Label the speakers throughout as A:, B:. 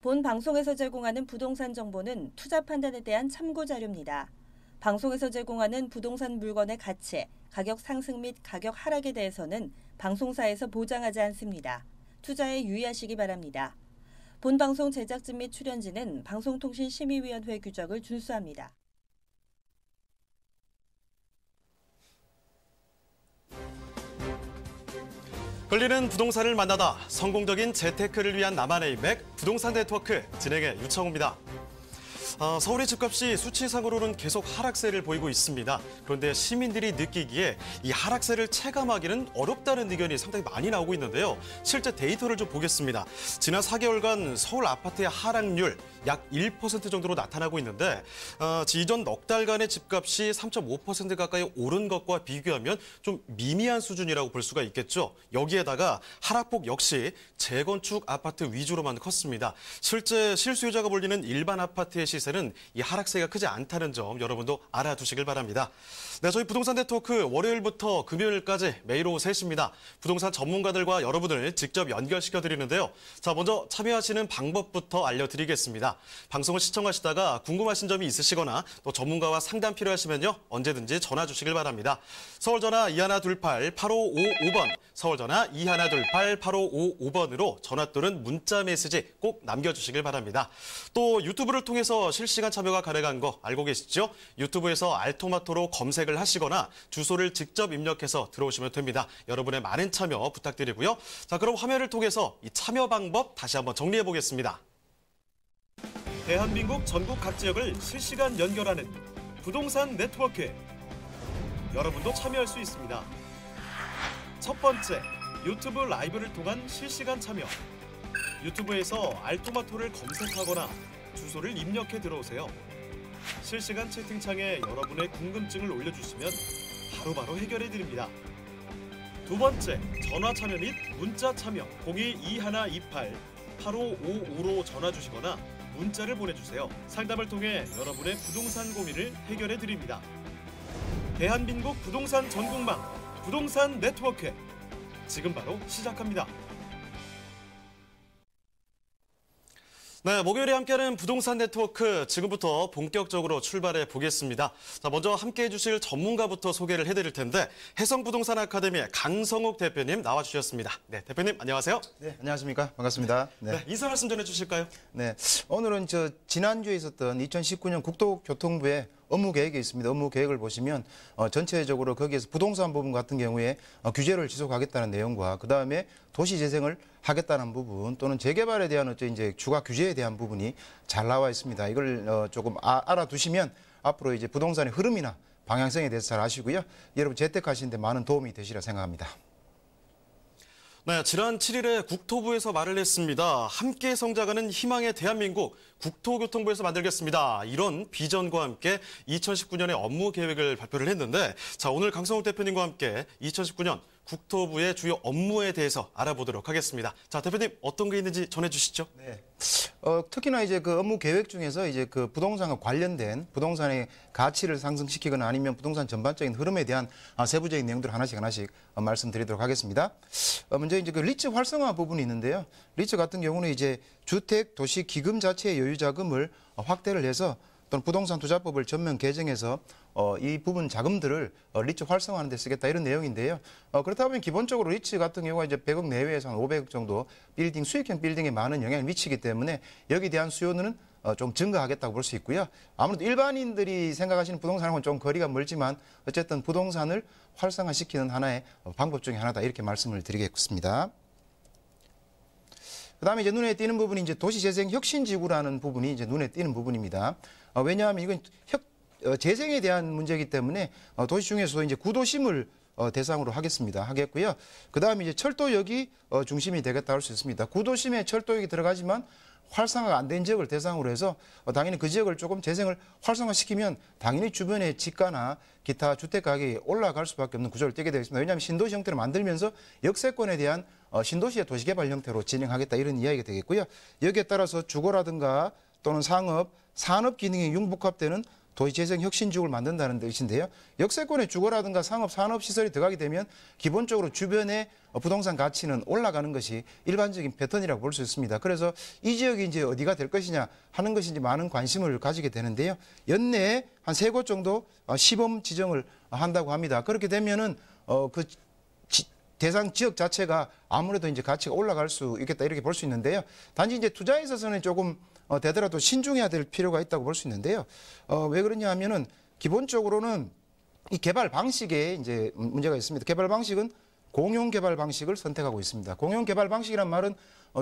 A: 본 방송에서 제공하는 부동산 정보는 투자 판단에 대한 참고 자료입니다. 방송에서 제공하는 부동산 물건의 가치, 가격 상승 및 가격 하락에 대해서는 방송사에서 보장하지 않습니다. 투자에 유의하시기 바랍니다. 본 방송 제작진 및 출연진은 방송통신심의위원회 규정을 준수합니다.
B: 끌리는 부동산을 만나다 성공적인 재테크를 위한 나만의 인맥 부동산 네트워크 진행의 유창호입니다. 서울의 집값이 수치상으로는 계속 하락세를 보이고 있습니다. 그런데 시민들이 느끼기에 이 하락세를 체감하기는 어렵다는 의견이 상당히 많이 나오고 있는데요. 실제 데이터를 좀 보겠습니다. 지난 4개월간 서울 아파트의 하락률 약 1% 정도로 나타나고 있는데 이전 넉 달간의 집값이 3.5% 가까이 오른 것과 비교하면 좀 미미한 수준이라고 볼 수가 있겠죠. 여기에다가 하락폭 역시 재건축 아파트 위주로만 컸습니다. 실제 실수요자가 몰리는 일반 아파트의 시세는 이 하락세가 크지 않다는 점 여러분도 알아두시길 바랍니다. 네, 저희 부동산 네트워크 월요일부터 금요일까지 매일 오후 3시입니다. 부동산 전문가들과 여러분을 직접 연결시켜드리는데요. 자, 먼저 참여하시는 방법부터 알려드리겠습니다. 방송을 시청하시다가 궁금하신 점이 있으시거나 또 전문가와 상담 필요하시면요. 언제든지 전화 주시길 바랍니다. 서울전화 2128-8555번, 서울전화 2128-8555번으로 전화 또는 문자 메시지 꼭 남겨주시길 바랍니다. 또 유튜브를 통해서 실시간 참여가 가능한 거 알고 계시죠? 유튜브에서 알토마토로 검색을 하시거나 주소를 직접 입력해서 들어오시면 됩니다. 여러분의 많은 참여 부탁드리고요. 자, 그럼 화면을 통해서 이 참여 방법 다시 한번 정리해 보겠습니다. 대한민국 전국 각 지역을 실시간 연결하는 부동산 네트워크. 여러분도 참여할 수 있습니다. 첫 번째, 유튜브 라이브를 통한 실시간 참여. 유튜브에서 알토마토를 검색하거나 주소를 입력해 들어오세요. 실시간 채팅창에 여러분의 궁금증을 올려주시면 바로바로 해결해 드립니다. 두 번째, 전화 참여 및 문자 참여 022128-8555로 전화 주시거나 문자를 보내주세요. 상담을 통해 여러분의 부동산 고민을 해결해 드립니다. 대한민국 부동산 전국망 부동산 네트워크 지금 바로 시작합니다. 네, 목요일에 함께하는 부동산 네트워크 지금부터 본격적으로 출발해 보겠습니다. 자, 먼저 함께해 주실 전문가부터 소개를 해드릴 텐데 해성부동산 아카데미의 강성욱 대표님 나와주셨습니다. 네, 대표님 안녕하세요.
C: 네, 안녕하십니까. 반갑습니다.
B: 네, 인사 말씀 전해주실까요?
C: 네, 오늘은 지난주에 있었던 2019년 국토교통부의 업무 계획이 있습니다. 업무 계획을 보시면 전체적으로 거기에서 부동산 부분 같은 경우에 규제를 지속하겠다는 내용과 그다음에 도시 재생을 하겠다는 부분 또는 재개발에 대한 이제 추가 규제에 대한 부분이 잘 나와 있습니다. 이걸 조금 알아두시면 앞으로 이제 부동산의 흐름이나 방향성에 대해서 잘 아시고요. 여러분 재테크하시는 데 많은 도움이 되시리라 생각합니다.
B: 네, 지난 7일에 국토부에서 말을 했습니다. 함께 성장하는 희망의 대한민국 국토교통부에서 만들겠습니다. 이런 비전과 함께 2019년에 업무 계획을 발표를 했는데 자, 오늘 강성욱 대표님과 함께 2019년 국토부의 주요 업무에 대해서 알아보도록 하겠습니다. 자, 대표님 어떤 게 있는지 전해 주시죠.
C: 네. 특히나 이제 그 업무 계획 중에서 이제 그 부동산과 관련된 부동산의 가치를 상승시키거나 아니면 부동산 전반적인 흐름에 대한 세부적인 내용들을 하나씩 말씀드리도록 하겠습니다. 먼저 이제 그 리츠 활성화 부분이 있는데요. 리츠 같은 경우는 이제 주택 도시 기금 자체의 여유 자금을 확대를 해서 또는 부동산 투자법을 전면 개정해서 이 부분 자금들을 리츠 활성화하는 데 쓰겠다 이런 내용인데요. 그렇다 보면 기본적으로 리츠 같은 경우가 이제 100억 내외에서 한 500억 정도 빌딩, 수익형 빌딩에 많은 영향을 미치기 때문에 여기에 대한 수요는 좀 증가하겠다고 볼 수 있고요. 아무래도 일반인들이 생각하시는 부동산하고는 좀 거리가 멀지만 어쨌든 부동산을 활성화시키는 하나의 방법 중에 하나다 이렇게 말씀을 드리겠습니다. 그다음에 이제 눈에 띄는 부분이 이제 도시재생 혁신지구라는 부분이 이제 눈에 띄는 부분입니다. 왜냐하면 이건 재생에 대한 문제이기 때문에 도시 중에서도 이제 구도심을 대상으로 하겠고요. 그다음에 이제 철도역이 중심이 되겠다 할 수 있습니다. 구도심에 철도역이 들어가지만 활성화가 안 된 지역을 대상으로 해서 당연히 그 지역을 조금 재생을 활성화시키면 당연히 주변의 지가나 기타 주택 가격이 올라갈 수밖에 없는 구조를 띠게 되겠습니다. 왜냐하면 신도시 형태를 만들면서 역세권에 대한 신도시의 도시개발 형태로 진행하겠다 이런 이야기가 되겠고요. 여기에 따라서 주거라든가 또는 상업, 산업 기능이 융복합되는 도시재생혁신지구를 만든다는 뜻인데요. 역세권의 주거라든가 상업, 산업시설이 들어가게 되면 기본적으로 주변의 부동산 가치는 올라가는 것이 일반적인 패턴이라고 볼 수 있습니다. 그래서 이 지역이 이제 어디가 될 것이냐 하는 것이 이제 많은 관심을 가지게 되는데요. 연내에 한 3곳 정도 시범 지정을 한다고 합니다. 그렇게 되면은 대상 지역 자체가 아무래도 이제 가치가 올라갈 수 있겠다 이렇게 볼 수 있는데요. 단지 이제 투자에 있어서는 조금 되더라도 신중해야 될 필요가 있다고 볼 수 있는데요. 왜 그러냐 하면은 기본적으로는 이 개발 방식에 이제 문제가 있습니다. 개발 방식은 공용 개발 방식을 선택하고 있습니다. 공용 개발 방식이란 말은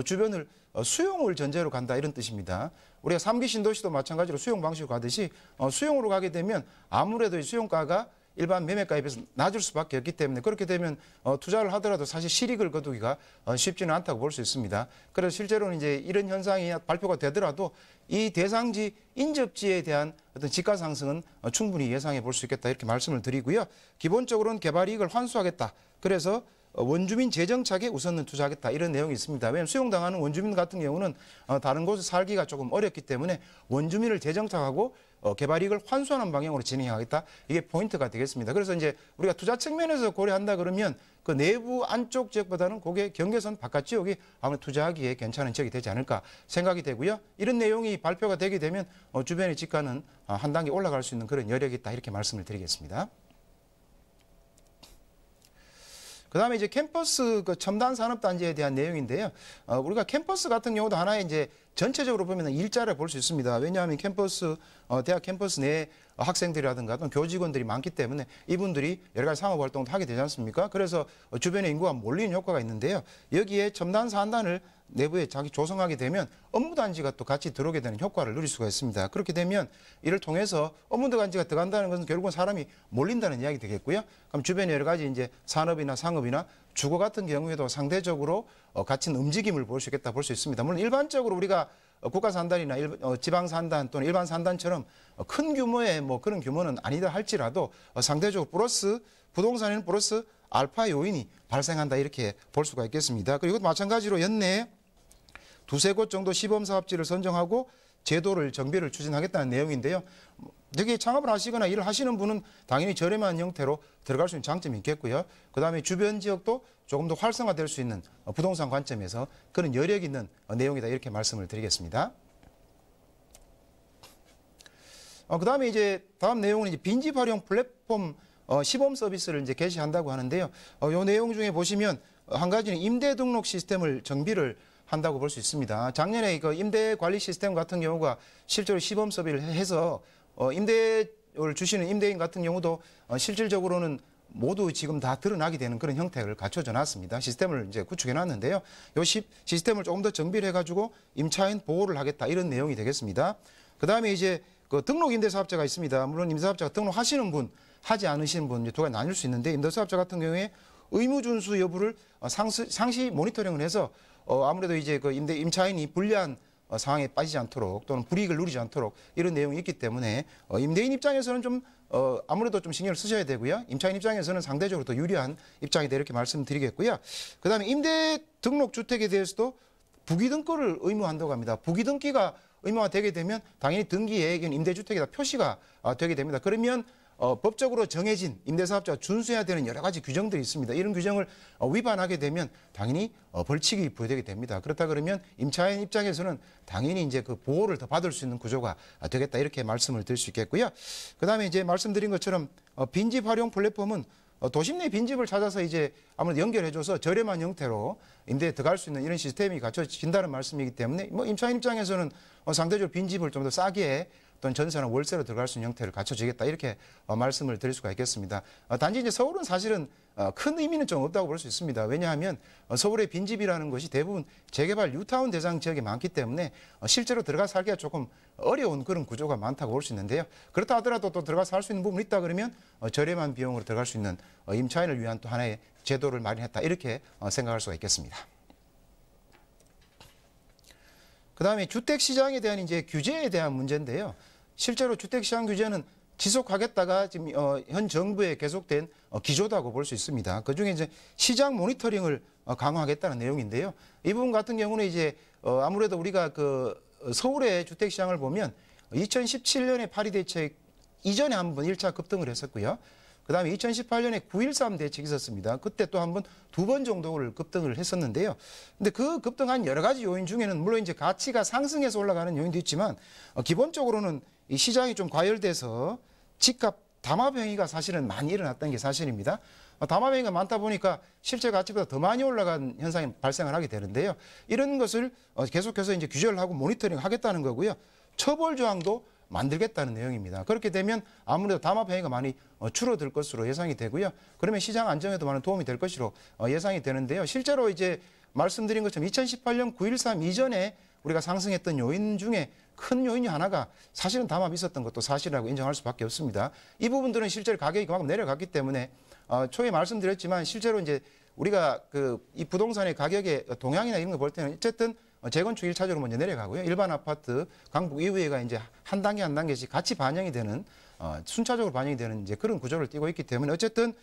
C: 주변을 수용을 전제로 간다 이런 뜻입니다. 우리가 3기 신도시도 마찬가지로 수용 방식으로 가듯이 수용으로 가게 되면 아무래도 이 수용가가 일반 매매가에 비해서 낮을 수밖에 없기 때문에 그렇게 되면 투자를 하더라도 사실 실익을 거두기가 쉽지는 않다고 볼 수 있습니다. 그래서 실제로는 이제 이런 현상이 발표가 되더라도 이 대상지 인접지에 대한 어떤 지가 상승은 충분히 예상해 볼 수 있겠다 이렇게 말씀을 드리고요. 기본적으로는 개발 이익을 환수하겠다. 그래서 원주민 재정착에 우선은 투자하겠다 이런 내용이 있습니다. 왜냐하면 수용당하는 원주민 같은 경우는 다른 곳에 살기가 조금 어렵기 때문에 원주민을 재정착하고 개발 이익을 환수하는 방향으로 진행하겠다. 이게 포인트가 되겠습니다. 그래서 이제 우리가 투자 측면에서 고려한다 그러면 그 내부 안쪽 지역보다는 그게 경계선 바깥 지역이 아무래도 투자하기에 괜찮은 지역이 되지 않을까 생각이 되고요. 이런 내용이 발표가 되게 되면 주변의 지가는 한 단계 올라갈 수 있는 그런 여력이 있다 이렇게 말씀을 드리겠습니다. 그다음에 이제 캠퍼스 그 첨단 산업단지에 대한 내용인데요. 우리가 캠퍼스 같은 경우도 하나의 이제 전체적으로 보면 일자를 볼 수 있습니다. 왜냐하면 캠퍼스 대학 캠퍼스 내에 학생들이라든가 또는 교직원들이 많기 때문에 이분들이 여러 가지 상업 활동도 하게 되지 않습니까? 그래서 주변에 인구가 몰리는 효과가 있는데요. 여기에 첨단 산단을 내부에 자기 조성하게 되면 업무단지가 또 같이 들어오게 되는 효과를 누릴 수가 있습니다. 그렇게 되면 이를 통해서 업무단지가 들어간다는 것은 결국은 사람이 몰린다는 이야기 되겠고요. 그럼 주변에 여러 가지 이제 산업이나 상업이나 주거 같은 경우에도 상대적으로 같은 움직임을 볼 수 있겠다 볼 수 있습니다. 물론 일반적으로 우리가 국가 산단이나 지방 산단 또는 일반 산단처럼 큰 규모의 뭐 그런 규모는 아니다 할지라도 상대적으로 플러스 부동산에는 플러스 알파 요인이 발생한다 이렇게 볼 수가 있겠습니다. 그리고 마찬가지로 연내에 2-3곳 정도 시범 사업지를 선정하고 제도를 정비를 추진하겠다는 내용인데요. 여기 창업을 하시거나 일을 하시는 분은 당연히 저렴한 형태로 들어갈 수 있는 장점이 있겠고요. 그다음에 주변 지역도 조금 더 활성화될 수 있는 부동산 관점에서 그런 여력 있는 내용이다 이렇게 말씀을 드리겠습니다. 그다음에 이제 다음 내용은 이제 빈집 활용 플랫폼 시범 서비스를 이제 개시한다고 하는데요. 이 내용 중에 보시면 한 가지는 임대 등록 시스템을 정비를 한다고 볼 수 있습니다. 작년에 그 임대 관리 시스템 같은 경우가 실제로 시범 서비를 해서 임대를 주시는 임대인 같은 경우도 실질적으로는 모두 지금 다 드러나게 되는 그런 형태를 갖춰져 놨습니다. 시스템을 이제 구축해 놨는데요. 이 시스템을 조금 더 정비를 해가지고 임차인 보호를 하겠다 이런 내용이 되겠습니다. 그 다음에 이제 그 등록 임대사업자가 있습니다. 물론 임대사업자가 등록하시는 분, 하지 않으시는 분 두 가지 나뉠 수 있는데 임대사업자 같은 경우에 의무 준수 여부를 상시 모니터링을 해서 아무래도 이제 그 임차인이 불리한 상황에 빠지지 않도록 또는 불이익을 누리지 않도록 이런 내용이 있기 때문에 임대인 입장에서는 좀 아무래도 좀 신경을 쓰셔야 되고요. 임차인 입장에서는 상대적으로 더 유리한 입장이다 이렇게 말씀드리겠고요. 그다음에 임대 등록 주택에 대해서도 부기등기를 의무한다고 합니다. 부기등기가 의무화되게 되면 당연히 등기에 임대주택에다 표시가 되게 됩니다. 그러면 법적으로 정해진 임대사업자가 준수해야 되는 여러 가지 규정들이 있습니다. 이런 규정을 위반하게 되면 당연히 벌칙이 부여되게 됩니다. 그렇다 그러면 임차인 입장에서는 당연히 이제 그 보호를 더 받을 수 있는 구조가 되겠다 이렇게 말씀을 드릴 수 있겠고요. 그다음에 이제 말씀드린 것처럼 빈집 활용 플랫폼은 도심 내 빈집을 찾아서 이제 아무래도 연결해줘서 저렴한 형태로 임대에 들어갈 수 있는 이런 시스템이 갖춰진다는 말씀이기 때문에 뭐 임차인 입장에서는 상대적으로 빈집을 좀 더 싸게 또는 전세나 월세로 들어갈 수 있는 형태를 갖춰지겠다 이렇게 말씀을 드릴 수가 있겠습니다. 단지 이제 서울은 사실은 큰 의미는 좀 없다고 볼 수 있습니다. 왜냐하면 서울의 빈집이라는 것이 대부분 재개발 뉴타운 대상 지역이 많기 때문에 실제로 들어가 살기가 조금 어려운 그런 구조가 많다고 볼 수 있는데요. 그렇다 하더라도 또 들어가 살 수 있는 부분이 있다 그러면 저렴한 비용으로 들어갈 수 있는 임차인을 위한 또 하나의 제도를 마련했다 이렇게 생각할 수가 있겠습니다. 그다음에 주택시장에 대한 이제 규제에 대한 문제인데요. 실제로 주택시장 규제는 지속하겠다가 지금 현 정부에 계속된 기조다고 볼 수 있습니다. 그중에 이제 시장 모니터링을 강화하겠다는 내용인데요. 이 부분 같은 경우는 이제 아무래도 우리가 그 서울의 주택시장을 보면 2017년에 파리 대책 이전에 한번 1차 급등을 했었고요. 그다음에 2018년에 9.13 대책이 있었습니다. 그때 또 한번 2번 정도를 급등을 했었는데요. 근데 그 급등한 여러 가지 요인 중에는 물론 이제 가치가 상승해서 올라가는 요인도 있지만 기본적으로는 이 시장이 좀 과열돼서 집값 담합 행위가 사실은 많이 일어났다는 게 사실입니다. 담합 행위가 많다 보니까 실제 가치보다 더 많이 올라간 현상이 발생을 하게 되는데요. 이런 것을 계속해서 이제 규제를 하고 모니터링 하겠다는 거고요. 처벌 조항도 만들겠다는 내용입니다. 그렇게 되면 아무래도 담합 행위가 많이 줄어들 것으로 예상이 되고요. 그러면 시장 안정에도 많은 도움이 될 것으로 예상이 되는데요. 실제로 이제 말씀드린 것처럼 2018년 9.13 이전에 우리가 상승했던 요인 중에 큰 요인이 하나가 사실은 담합이 있었던 것도 사실이라고 인정할 수밖에 없습니다. 이 부분들은 실제로 가격이 그만큼 내려갔기 때문에 초에 말씀드렸지만 실제로 이제 우리가 이 부동산의 가격의 동향이나 이런 거 볼 때는 어쨌든 재건축 1차적으로 먼저 내려가고요. 일반 아파트, 강북 이후에가 이제 한 단계 한 단계씩 같이 반영이 되는 순차적으로 반영이 되는 이제 그런 구조를 띠고 있기 때문에 어쨌든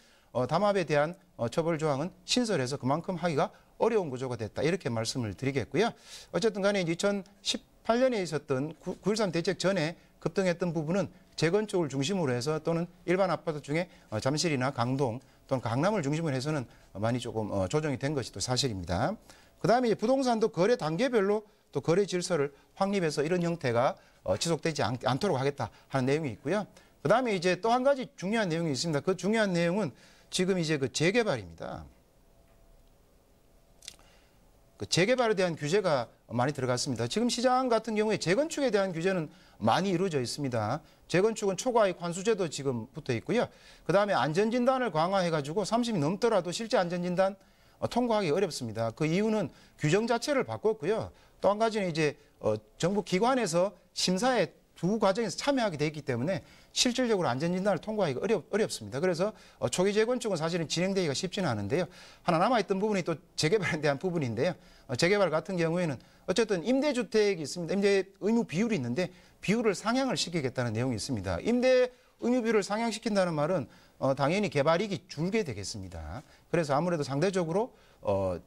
C: 담합에 대한 처벌 조항은 신설해서 그만큼 하기가 어려운 구조가 됐다. 이렇게 말씀을 드리겠고요. 어쨌든 간에 이제 2018년에 있었던 9.13 대책 전에 급등했던 부분은 재건축을 중심으로 해서 또는 일반 아파트 중에 잠실이나 강동 또는 강남을 중심으로 해서는 많이 조금 조정이 된 것이 또 사실입니다. 그다음에 부동산도 거래 단계별로 또 거래 질서를 확립해서 이런 형태가 지속되지 않도록 하겠다 하는 내용이 있고요. 그다음에 이제 또 한 가지 중요한 내용이 있습니다. 그 중요한 내용은 지금 이제 그 재개발입니다. 그 재개발에 대한 규제가 많이 들어갔습니다. 지금 시장 같은 경우에 재건축에 대한 규제는 많이 이루어져 있습니다. 재건축은 초과이익 환수제도 지금 붙어 있고요. 그다음에 안전진단을 강화해가지고 30이 넘더라도 실제 안전진단 통과하기 어렵습니다. 그 이유는 규정 자체를 바꿨고요. 또 한 가지는 이제 정부 기관에서 심사에 두 과정에서 참여하게 돼 있기 때문에 실질적으로 안전진단을 통과하기가 어렵습니다. 그래서 초기 재건축은 사실은 진행되기가 쉽지는 않은데요. 하나 남아있던 부분이 또 재개발에 대한 부분인데요. 재개발 같은 경우에는 어쨌든 임대주택이 있습니다. 임대 의무 비율이 있는데 비율을 상향을 시키겠다는 내용이 있습니다. 임대 의무 비율을 상향시킨다는 말은 당연히 개발이익이 줄게 되겠습니다. 그래서 아무래도 상대적으로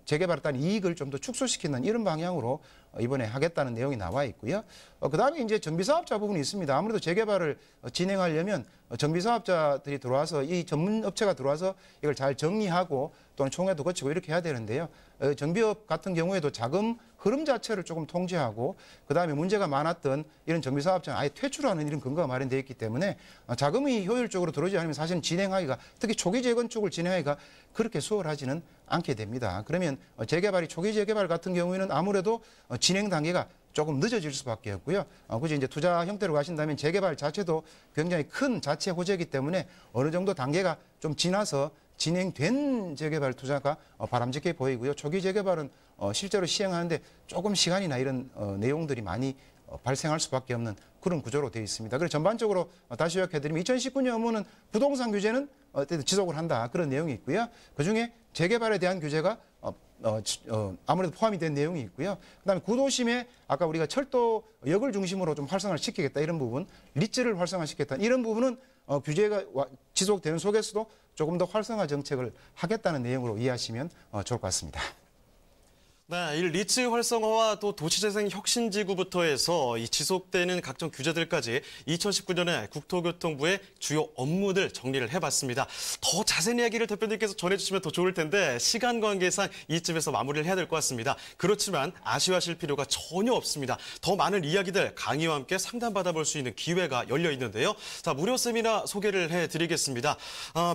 C: 재개발에 따른 이익을 좀 더 축소시키는 이런 방향으로 이번에 하겠다는 내용이 나와 있고요. 그다음에 이제 정비사업자 부분이 있습니다. 아무래도 재개발을 진행하려면 정비사업자들이 들어와서 이 전문 업체가 들어와서 이걸 잘 정리하고 또는 총회도 거치고 이렇게 해야 되는데요. 정비업 같은 경우에도 자금 흐름 자체를 조금 통제하고 그다음에 문제가 많았던 이런 정비사업자는 아예 퇴출하는 이런 근거가 마련되어 있기 때문에 자금이 효율적으로 들어오지 않으면 사실은 진행하기가 특히 초기 재건축을 진행하기가 그렇게 수월하지는 않게 됩니다. 그러면 재개발이 초기 재개발 같은 경우에는 아무래도 진행 단계가 조금 늦어질 수밖에 없고요. 굳이 이제 투자 형태로 가신다면 재개발 자체도 굉장히 큰 자체 호재이기 때문에 어느 정도 단계가 좀 지나서 진행된 재개발 투자가 바람직해 보이고요. 초기 재개발은 실제로 시행하는데 조금 시간이나 이런 내용들이 많이 발생할 수밖에 없는 그런 구조로 되어 있습니다. 그래서 전반적으로 다시 요약해드리면 2019년 업무는 부동산 규제는 지속을 한다. 그런 내용이 있고요. 그중에 재개발에 대한 규제가 아무래도 포함이 된 내용이 있고요. 그다음에 구도심에 아까 우리가 철도역을 중심으로 좀 활성화를 시키겠다 이런 부분, 리츠를 활성화시키겠다 이런 부분은 규제가 지속되는 속에서도 조금 더 활성화 정책을 하겠다는 내용으로 이해하시면 좋을 것 같습니다.
B: 네, 이 리츠 활성화와 또 도시재생 혁신지구부터 해서 이 지속되는 각종 규제들까지 2019년에 국토교통부의 주요 업무들 정리를 해봤습니다. 더 자세한 이야기를 대표님께서 전해주시면 더 좋을 텐데 시간 관계상 이쯤에서 마무리를 해야 될 것 같습니다. 그렇지만 아쉬워하실 필요가 전혀 없습니다. 더 많은 이야기들 강의와 함께 상담받아볼 수 있는 기회가 열려 있는데요. 자, 무료 세미나 소개를 해드리겠습니다.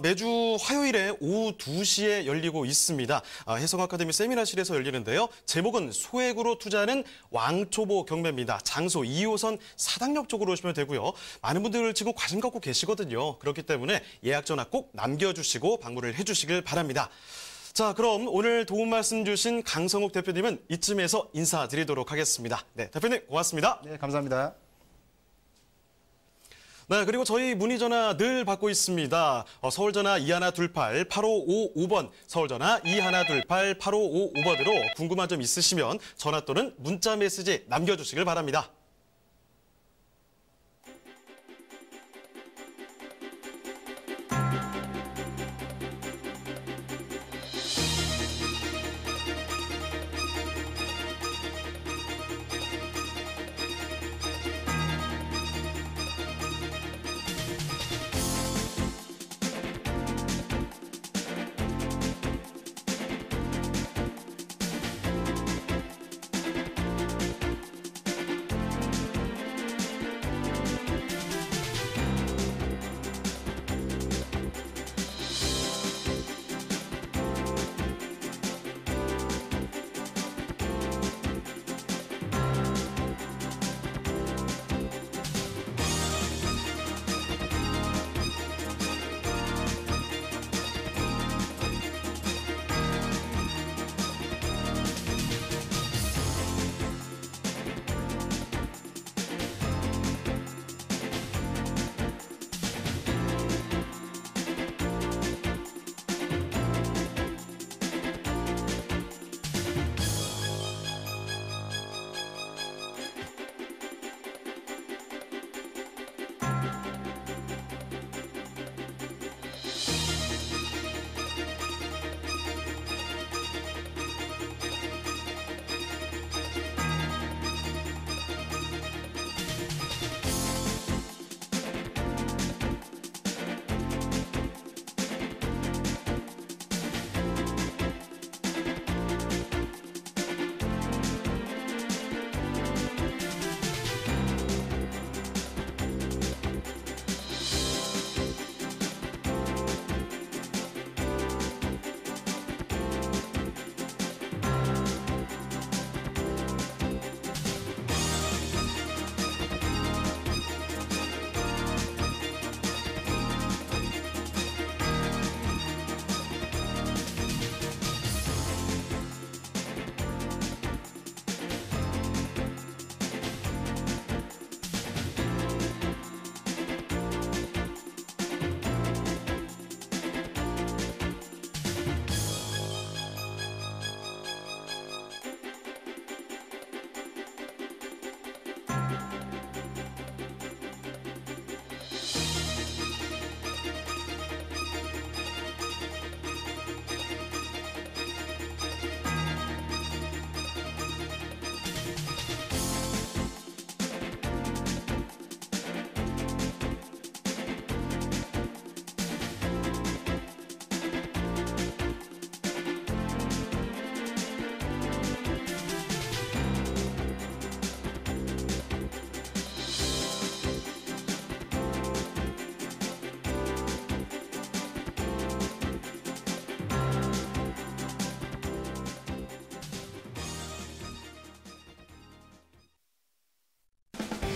B: 매주 화요일에 오후 2시에 열리고 있습니다. 혜성아카데미 세미나실에서 열리는데요. 제목은 소액으로 투자하는 왕초보 경매입니다. 장소 2호선 사당역 쪽으로 오시면 되고요. 많은 분들 지금 관심 갖고 계시거든요. 그렇기 때문에 예약 전화 꼭 남겨주시고 방문을 해주시길 바랍니다. 자, 그럼 오늘 도움 말씀 주신 강성욱 대표님은 이쯤에서 인사드리도록 하겠습니다. 네, 대표님 고맙습니다.
C: 네, 감사합니다.
B: 네, 그리고 저희 문의 전화 늘 받고 있습니다. 서울전화 2128-8555번, 서울전화 2128-8555번으로 궁금한 점 있으시면 전화 또는 문자 메시지 남겨주시길 바랍니다.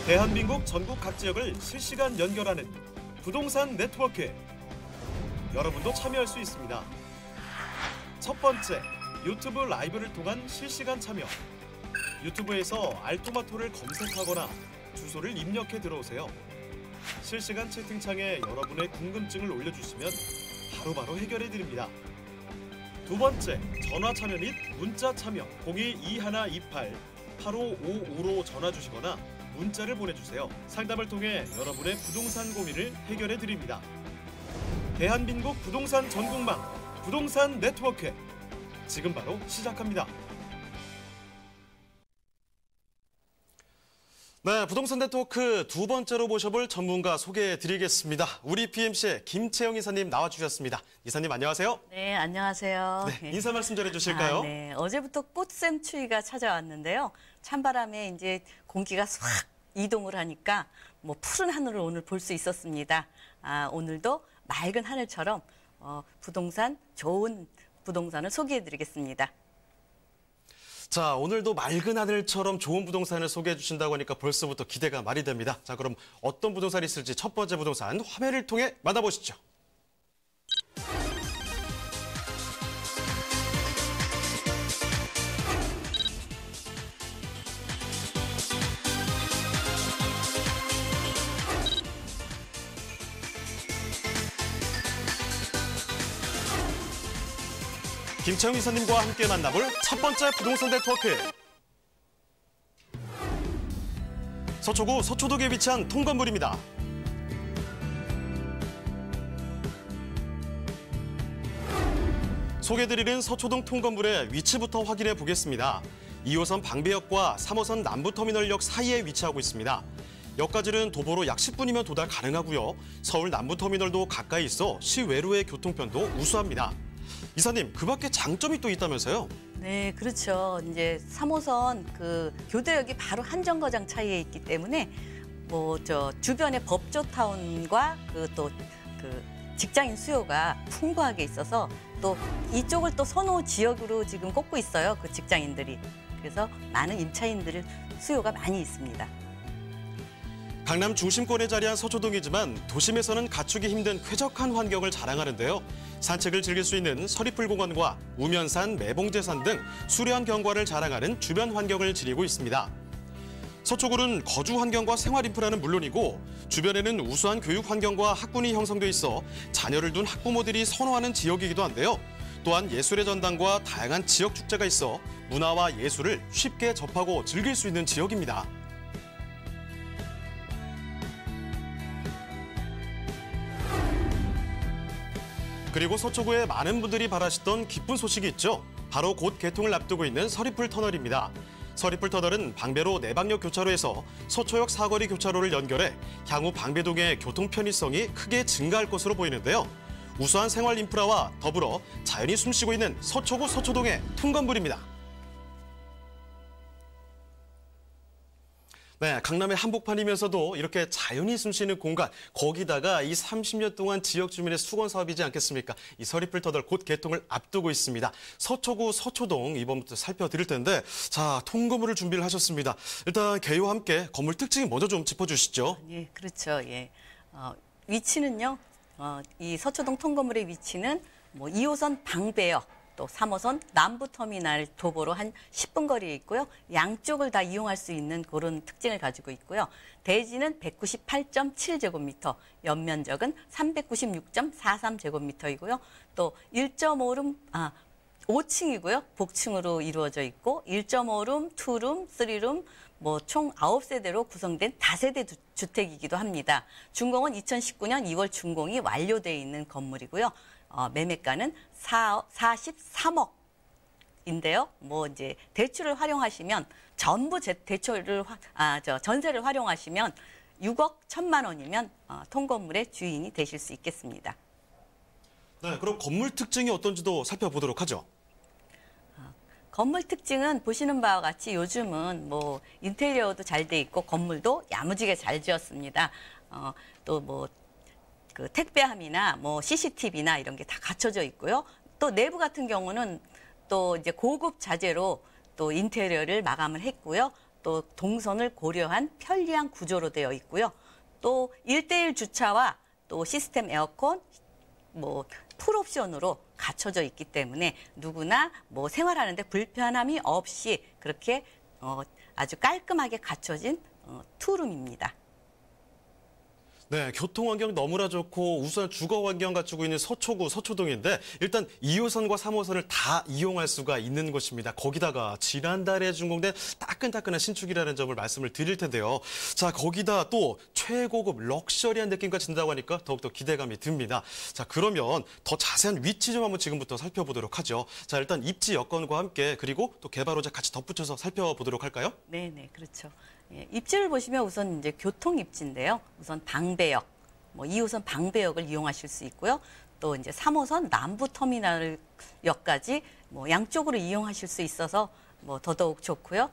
B: 대한민국 전국 각 지역을 실시간 연결하는 부동산 네트워크. 여러분도 참여할 수 있습니다. 첫 번째, 유튜브 라이브를 통한 실시간 참여. 유튜브에서 알토마토를 검색하거나 주소를 입력해 들어오세요. 실시간 채팅창에 여러분의 궁금증을 올려주시면 바로바로 해결해 드립니다. 두 번째, 전화 참여 및 문자 참여. 022128-8555로 전화 주시거나 문자를 보내주세요. 상담을 통해 여러분의 부동산 고민을 해결해 드립니다. 대한민국 부동산 전국망 부동산 네트워크, 지금 바로 시작합니다. 네, 부동산 네트워크 두 번째로 모셔볼 전문가 소개해드리겠습니다. 우리 PMC의 김채영 이사님 나와주셨습니다. 이사님 안녕하세요.
D: 네, 안녕하세요.
B: 네, 인사 말씀 전해주실까요?
D: 네, 어제부터 꽃샘 추위가 찾아왔는데요. 찬바람에 이제 공기가 싹 이동을 하니까 뭐 푸른 하늘을 오늘 볼 수 있었습니다. 오늘도 맑은 하늘처럼 좋은 부동산을 소개해드리겠습니다.
B: 자, 오늘도 맑은 하늘처럼 좋은 부동산을 소개해 주신다고 하니까 벌써부터 기대가 많이 됩니다. 자, 그럼 어떤 부동산이 있을지 첫 번째 부동산 화면을 통해 만나보시죠. 김채영 이사님과 함께 만나볼 첫 번째 부동산 네트워크. 서초구 서초동에 위치한 통건물입니다. 소개드리는 서초동 통건물의 위치부터 확인해 보겠습니다. 2호선 방배역과 3호선 남부터미널역 사이에 위치하고 있습니다. 역까지는 도보로 약 10분이면 도달 가능하고요. 서울 남부터미널도 가까이 있어 시외로의 교통편도 우수합니다. 이사님, 그 밖에 장점이 또 있다면서요?
D: 네, 그렇죠. 이제 3호선 그 교대역이 바로 한정거장 차이에 있기 때문에 주변의 법조타운과 그 직장인 수요가 풍부하게 있어서 또 이쪽을 또 선호 지역으로 지금 꼽고 있어요. 그 직장인들이. 그래서 많은 임차인들 수요가 많이 있습니다.
B: 강남 중심권에 자리한 서초동이지만 도심에서는 갖추기 힘든 쾌적한 환경을 자랑하는데요. 산책을 즐길 수 있는 서리풀공원과 우면산, 매봉제산 등 수려한 경관을 자랑하는 주변 환경을 지니고 있습니다. 서초구는 거주 환경과 생활 인프라는 물론이고 주변에는 우수한 교육 환경과 학군이 형성돼 있어 자녀를 둔 학부모들이 선호하는 지역이기도 한데요. 또한 예술의 전당과 다양한 지역 축제가 있어 문화와 예술을 쉽게 접하고 즐길 수 있는 지역입니다. 그리고 서초구에 많은 분들이 바라시던 기쁜 소식이 있죠. 바로 곧 개통을 앞두고 있는 서리풀 터널입니다. 서리풀 터널은 방배로 내방역 교차로에서 서초역 사거리 교차로를 연결해 향후 방배동의 교통 편의성이 크게 증가할 것으로 보이는데요. 우수한 생활 인프라와 더불어 자연이 숨쉬고 있는 서초구 서초동의 통건물입니다. 네, 강남의 한복판이면서도 이렇게 자연이 숨쉬는 공간, 거기다가 이 30년 동안 지역 주민의 수건 사업이지 않겠습니까? 이 서리풀 터널 곧 개통을 앞두고 있습니다. 서초구 서초동 이번부터 살펴드릴 텐데, 자, 통건물을 준비를 하셨습니다. 일단 개요와 함께 건물 특징 먼저 좀 짚어주시죠.
D: 예, 그렇죠. 예, 위치는요. 이 서초동 통건물의 위치는 2호선 방배역, 또 3호선 남부터미널 도보로 한 10분 거리에 있고요. 양쪽을 다 이용할 수 있는 그런 특징을 가지고 있고요. 대지는 198.7제곱미터, 연면적은 396.43제곱미터이고요. 또 5층이고요. 복층으로 이루어져 있고 1.5룸, 2룸, 3룸, 총 9세대로 구성된 다세대 주택이기도 합니다. 준공은 2019년 2월 준공이 완료되어 있는 건물이고요. 매매가는 43억인데요. 이제 대출을 활용하시면 전부 전세를 활용하시면 6억 1천만 원이면 통건물의 주인이 되실 수 있겠습니다.
B: 네, 그럼 건물 특징이 어떤지도 살펴보도록 하죠.
D: 건물 특징은 보시는 바와 같이 요즘은 인테리어도 잘 돼 있고 건물도 야무지게 잘 지었습니다. 그 택배함이나 CCTV나 이런 게 다 갖춰져 있고요. 또 내부 같은 경우는 또 이제 고급 자재로 또 인테리어를 마감을 했고요. 또 동선을 고려한 편리한 구조로 되어 있고요. 또 1대1 주차와 또 시스템 에어컨, 뭐 풀옵션으로 갖춰져 있기 때문에 누구나 뭐 생활하는데 불편함이 없이 그렇게 아주 깔끔하게 갖춰진 투룸입니다.
B: 네, 교통 환경 너무나 좋고 우수한 주거 환경 갖추고 있는 서초구 서초동인데 일단 2호선과 3호선을 다 이용할 수가 있는 곳입니다. 거기다가 지난달에 준공된 따끈따끈한 신축이라는 점을 말씀을 드릴 텐데요. 자, 거기다 또 최고급 럭셔리한 느낌까지 든다고 하니까 더욱더 기대감이 듭니다. 자, 그러면 더 자세한 위치 좀 한번 지금부터 살펴보도록 하죠. 자, 일단 입지 여건과 함께 그리고 또 개발 호재 같이 덧붙여서 살펴보도록 할까요?
D: 네, 그렇죠. 예, 입지를 보시면 우선 이제 교통 입지인데요. 우선 방배역, 뭐 2호선 방배역을 이용하실 수 있고요. 또 이제 3호선 남부 터미널역까지 뭐 양쪽으로 이용하실 수 있어서 뭐 더더욱 좋고요.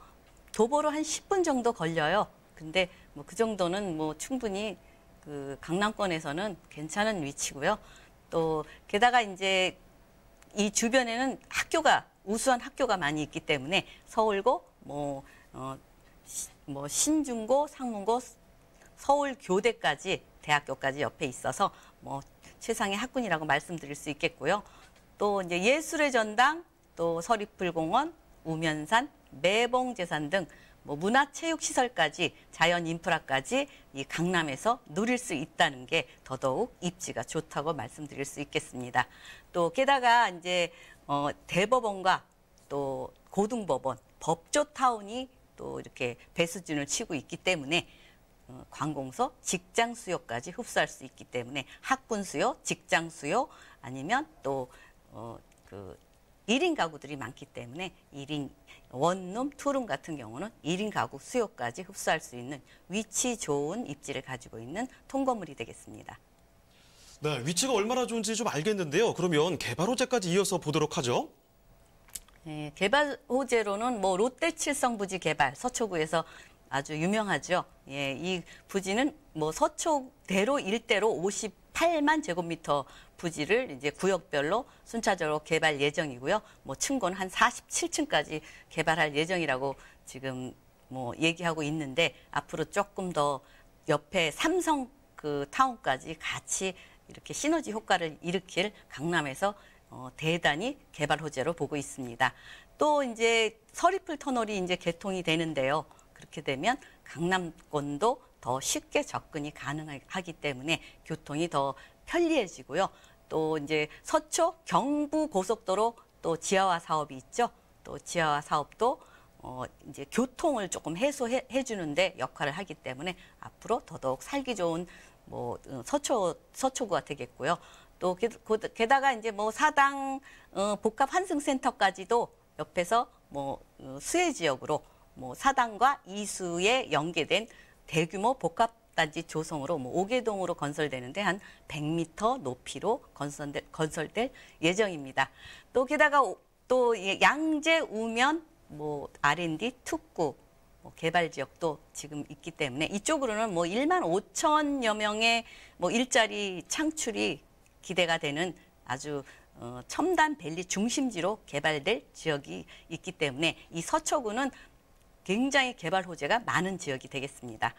D: 도보로 한 10분 정도 걸려요. 근데 뭐 그 정도는 뭐 충분히 그 강남권에서는 괜찮은 위치고요. 또 게다가 이제 이 주변에는 우수한 학교가 많이 있기 때문에 서울고 뭐 신중고, 상문고, 서울교대까지 대학교까지 옆에 있어서 뭐 최상의 학군이라고 말씀드릴 수 있겠고요. 또 이제 예술의 전당, 또 서리풀공원, 우면산, 매봉제산 등 뭐 문화체육시설까지 자연 인프라까지 이 강남에서 누릴 수 있다는 게 더더욱 입지가 좋다고 말씀드릴 수 있겠습니다. 또 게다가 이제 대법원과 또 고등법원, 법조타운이 또 이렇게 배수진을 치고 있기 때문에 관공서, 직장 수요까지 흡수할 수 있기 때문에 학군 수요, 직장 수요 아니면 또 1인 가구들이 많기 때문에 1인 원룸, 투룸 같은 경우는 1인 가구 수요까지 흡수할 수 있는 위치 좋은 입지를 가지고 있는 통건물이 되겠습니다.
B: 네, 위치가 얼마나 좋은지 좀 알겠는데요. 그러면 개발 호재까지 이어서 보도록 하죠.
D: 네, 개발 호재로는 뭐 롯데 칠성부지 개발, 서초구에서 아주 유명하죠. 예, 이 부지는 뭐 서초대로 일대로 58만 제곱미터 부지를 이제 구역별로 순차적으로 개발 예정이고요. 뭐 층고는 한 47층까지 개발할 예정이라고 지금 뭐 얘기하고 있는데 앞으로 조금 더 옆에 삼성 그 타운까지 같이 이렇게 시너지 효과를 일으킬 강남에서 대단히 개발 호재로 보고 있습니다. 또 이제 서리풀 터널이 이제 개통이 되는데요. 그렇게 되면 강남권도 더 쉽게 접근이 가능하기 때문에 교통이 더 편리해지고요. 또 이제 서초 경부 고속도로 또 지하화 사업이 있죠. 또 지하화 사업도 이제 교통을 조금 해소해 주는데 역할을 하기 때문에 앞으로 더더욱 살기 좋은 뭐 서초구가 되겠고요. 또 게다가 이제 뭐 사당 복합 환승센터까지도 옆에서 뭐 수혜 지역으로 뭐 사당과 이수에 연계된 대규모 복합단지 조성으로 뭐 5개동으로 건설되는데 한 100m 높이로 건설될 예정입니다. 또 게다가 또 양재 우면 뭐 R&D 특구 뭐 개발 지역도 지금 있기 때문에 이쪽으로는 뭐 1만 5천여 명의 뭐 일자리 창출이 기대가 되는 아주 첨단 밸리 중심지로 개발될 지역이 있기 때문에 이 서초구는 굉장히 개발 호재가 많은 지역이 되겠습니다.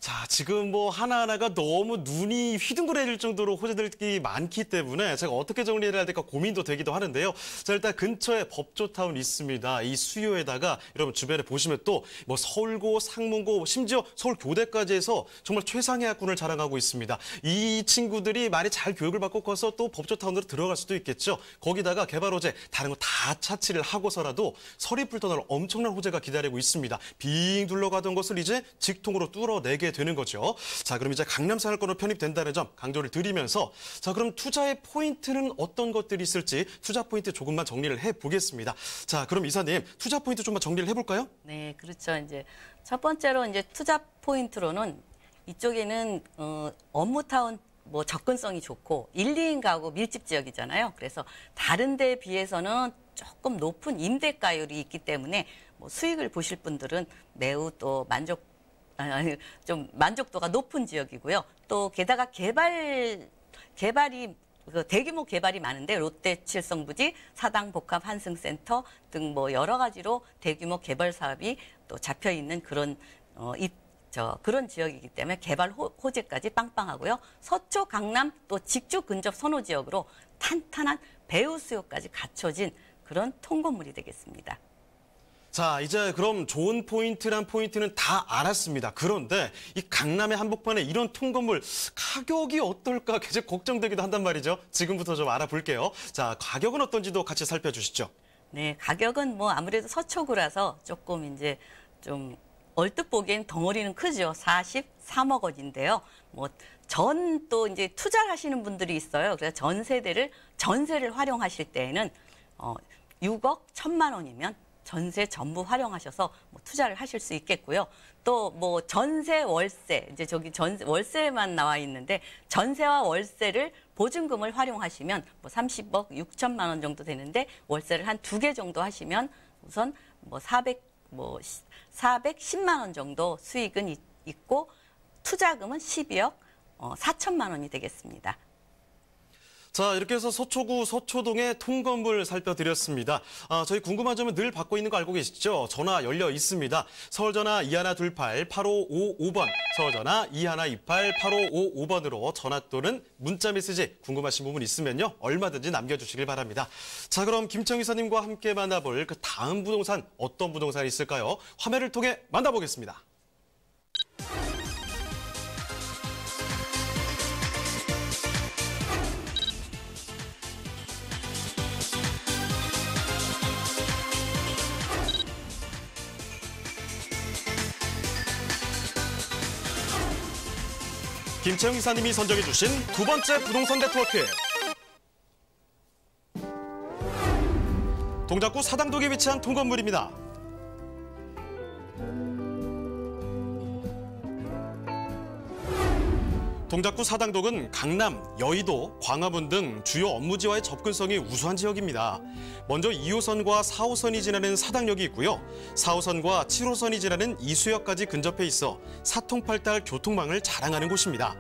B: 자, 지금 뭐 하나하나가 너무 눈이 휘둥그레질 정도로 호재들이 많기 때문에 제가 어떻게 정리를 해야 될까 고민도 되기도 하는데요. 자, 일단 근처에 법조타운 있습니다. 이 수요에다가 여러분 주변에 보시면 또 뭐 서울고, 상문고, 심지어 서울교대까지 해서 정말 최상의 학군을 자랑하고 있습니다. 이 친구들이 많이 잘 교육을 받고 커서 또 법조타운으로 들어갈 수도 있겠죠. 거기다가 개발 호재 다른 거 다 차치를 하고서라도 서리풀터널 엄청난 호재가 기다리고 있습니다. 빙 둘러가던 것을 이제 직통으로 뚫어내게 되는 거죠. 자, 그럼 이제 강남 생활권으로 편입된다는 점 강조를 드리면서 자, 그럼 투자의 포인트는 어떤 것들이 있을지 투자 포인트 조금만 정리를 해보겠습니다. 자, 그럼 이사님 투자 포인트 좀만 정리를 해볼까요?
D: 네, 그렇죠. 이제 첫 번째로 이제 투자 포인트로는 이쪽에는 업무타운 뭐 접근성이 좋고 1, 2인 가구 밀집 지역이잖아요. 그래서 다른 데에 비해서는 조금 높은 임대가율이 있기 때문에 뭐 수익을 보실 분들은 매우 또 좀 만족도가 높은 지역이고요. 또 게다가 개발이 대규모 개발이 많은데 롯데 칠성부지, 사당 복합 환승센터 등 뭐 여러 가지로 대규모 개발 사업이 또 잡혀 있는 그런 그런 지역이기 때문에 개발 호재까지 빵빵하고요. 서초, 강남 또 직주 근접 선호 지역으로 탄탄한 배후 수요까지 갖춰진 그런 통건물이 되겠습니다.
B: 자, 이제 그럼 좋은 포인트란 포인트는 다 알았습니다. 그런데 이 강남의 한복판에 이런 통건물 가격이 어떨까 계속 걱정되기도 한단 말이죠. 지금부터 좀 알아볼게요. 자, 가격은 어떤지도 같이 살펴주시죠.
D: 네, 가격은 뭐 아무래도 서초구라서 조금 이제 좀 얼뜻 보기엔 덩어리는 크죠. 43억 원인데요. 뭐 또 이제 투자를 하시는 분들이 있어요. 그래서 전세를 활용하실 때에는 6억 1천만 원이면 전세 전부 활용하셔서 뭐 투자를 하실 수 있겠고요. 또 뭐 전세, 월세, 이제 저기 월세만 나와 있는데 전세와 월세를 보증금을 활용하시면 뭐 30억 6천만 원 정도 되는데 월세를 한 2개 정도 하시면 우선 뭐 410만 원 정도 수익은 있고 투자금은 12억 4천만 원이 되겠습니다.
B: 자, 이렇게 해서 서초구 서초동의 통건물 살펴드렸습니다. 저희 궁금한 점은 늘 받고 있는 거 알고 계시죠? 전화 열려 있습니다. 서울전화 2128-8555번, 서울전화 2128-8555번으로 전화 또는 문자메시지 궁금하신 부분 있으면요. 얼마든지 남겨주시길 바랍니다. 자, 그럼 김청 이사님과 함께 만나볼 그 다음 부동산 어떤 부동산이 있을까요? 화면을 통해 만나보겠습니다. 김채영 이사님이 선정해 주신 두 번째 부동산 네트워크. 동작구 사당동에 위치한 통건물입니다. 동작구 사당동은 강남, 여의도, 광화문 등 주요 업무지와의 접근성이 우수한 지역입니다. 먼저 2호선과 4호선이 지나는 사당역이 있고요. 4호선과 7호선이 지나는 이수역까지 근접해 있어 사통팔달 교통망을 자랑하는 곳입니다.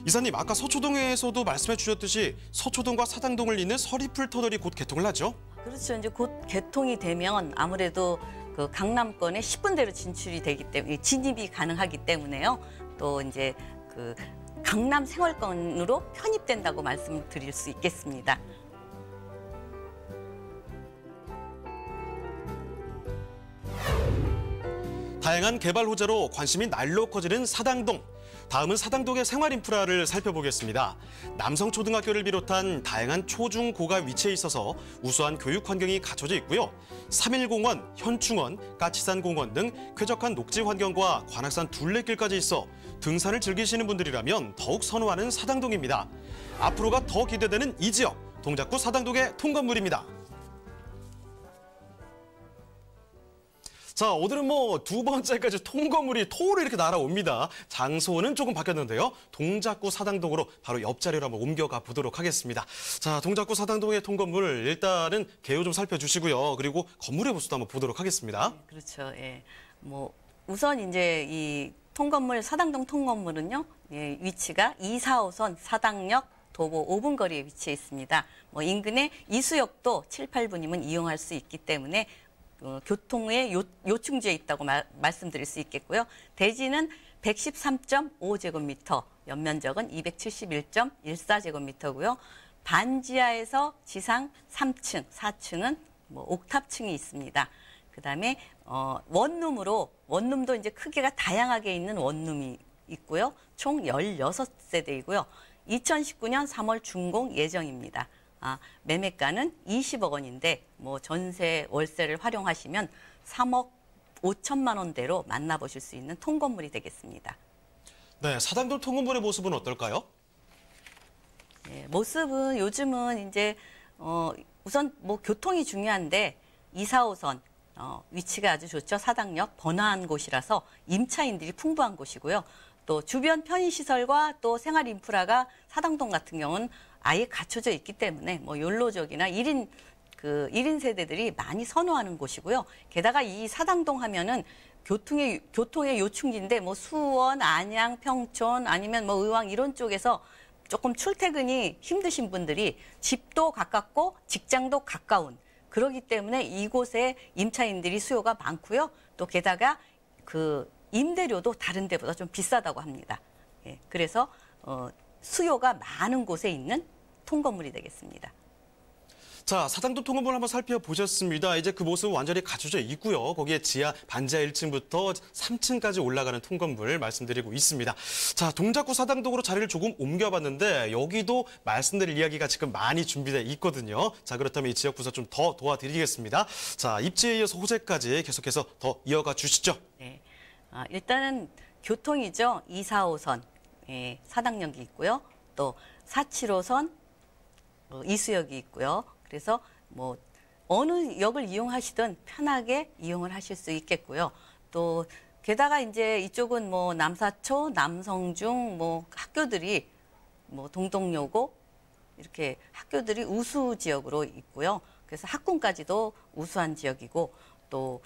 B: 이사님, 아까 서초동에서도 말씀해 주셨듯이 서초동과 사당동을 잇는 서리풀 터널이 곧 개통을 하죠?
D: 그렇죠. 이제 곧 개통이 되면 아무래도 그 강남권에 10분대로 진입이 가능하기 때문에요. 또 이제 그 강남 생활권으로 편입된다고 말씀드릴 수 있겠습니다.
B: 다양한 개발 호재로 관심이 날로 커지는 사당동. 다음은 사당동의 생활 인프라를 살펴보겠습니다. 남성초등학교를 비롯한 다양한 초중 고가 위치에 있어서 우수한 교육 환경이 갖춰져 있고요. 3일공원, 현충원, 까치산공원 등 쾌적한 녹지 환경과 관악산 둘레길까지 있어 등산을 즐기시는 분들이라면 더욱 선호하는 사당동입니다. 앞으로가 더 기대되는 이 지역, 동작구 사당동의 통건물입니다. 자, 오늘은 뭐 두 번째까지 통건물이 토로 이렇게 날아옵니다. 장소는 조금 바뀌었는데요. 동작구 사당동으로 바로 옆자리로 한번 옮겨가 보도록 하겠습니다. 자, 동작구 사당동의 통건물 일단은 개요 좀 살펴주시고요. 그리고 건물의 모습도 한번 보도록 하겠습니다.
D: 네, 그렇죠. 예. 뭐 우선 이제 이 사당동 통건물은요. 예, 위치가 2, 4호선 사당역 도보 5분 거리에 위치해 있습니다. 뭐 인근에 이수역도 7, 8분이면 이용할 수 있기 때문에 교통의 요충지에 있다고 말씀드릴 수 있겠고요. 대지는 113.5제곱미터, 연면적은 271.14제곱미터고요. 반지하에서 지상 3층, 4층은 뭐 옥탑층이 있습니다. 그다음에 원룸도 이제 크기가 다양하게 있는 원룸이 있고요. 총 16세대이고요. 2019년 3월 준공 예정입니다. 매매가는 20억 원인데 뭐 전세, 월세를 활용하시면 3억 5천만 원대로 만나보실 수 있는 통건물이 되겠습니다.
B: 네, 사당동 통건물의 모습은 어떨까요?
D: 네, 모습은 요즘은 이제 우선 뭐 교통이 중요한데 2, 4호선 위치가 아주 좋죠. 사당역 번화한 곳이라서 임차인들이 풍부한 곳이고요. 또 주변 편의시설과 또 생활 인프라가 사당동 같은 경우는 아예 갖춰져 있기 때문에 뭐 욜로족이나 1인 세대들이 많이 선호하는 곳이고요. 게다가 이 사당동 하면은 교통의 요충지인데 뭐 수원, 안양, 평촌 아니면 뭐 의왕 이런 쪽에서 조금 출퇴근이 힘드신 분들이 집도 가깝고 직장도 가까운 그러기 때문에 이곳에 임차인들이 수요가 많고요. 또 또 게다가 그 임대료도 다른 데보다 좀 비싸다고 합니다. 예, 그래서 수요가 많은 곳에 있는 통건물이 되겠습니다.
B: 자, 사당동 통건물 한번 살펴보셨습니다. 이제 그 모습은 완전히 갖춰져 있고요. 거기에 지하 반지하 1층부터 3층까지 올라가는 통건물 말씀드리고 있습니다. 자, 동작구 사당동으로 자리를 조금 옮겨봤는데 여기도 말씀드릴 이야기가 지금 많이 준비되어 있거든요. 자, 그렇다면 이 지역 부서 좀 더 도와드리겠습니다. 자, 입지에 이어서 호재까지 계속해서 더 이어가 주시죠.
D: 네. 일단은 교통이죠. 2, 4호선 사당역이 있고요. 또 4, 7호선 이수역이 있고요. 그래서 뭐 어느 역을 이용하시든 편하게 이용을 하실 수 있겠고요. 또 게다가 이제 이쪽은 뭐 남사초, 남성중 뭐 학교들이 뭐 동덕여고 이렇게 학교들이 우수 지역으로 있고요. 그래서 학군까지도 우수한 지역이고 또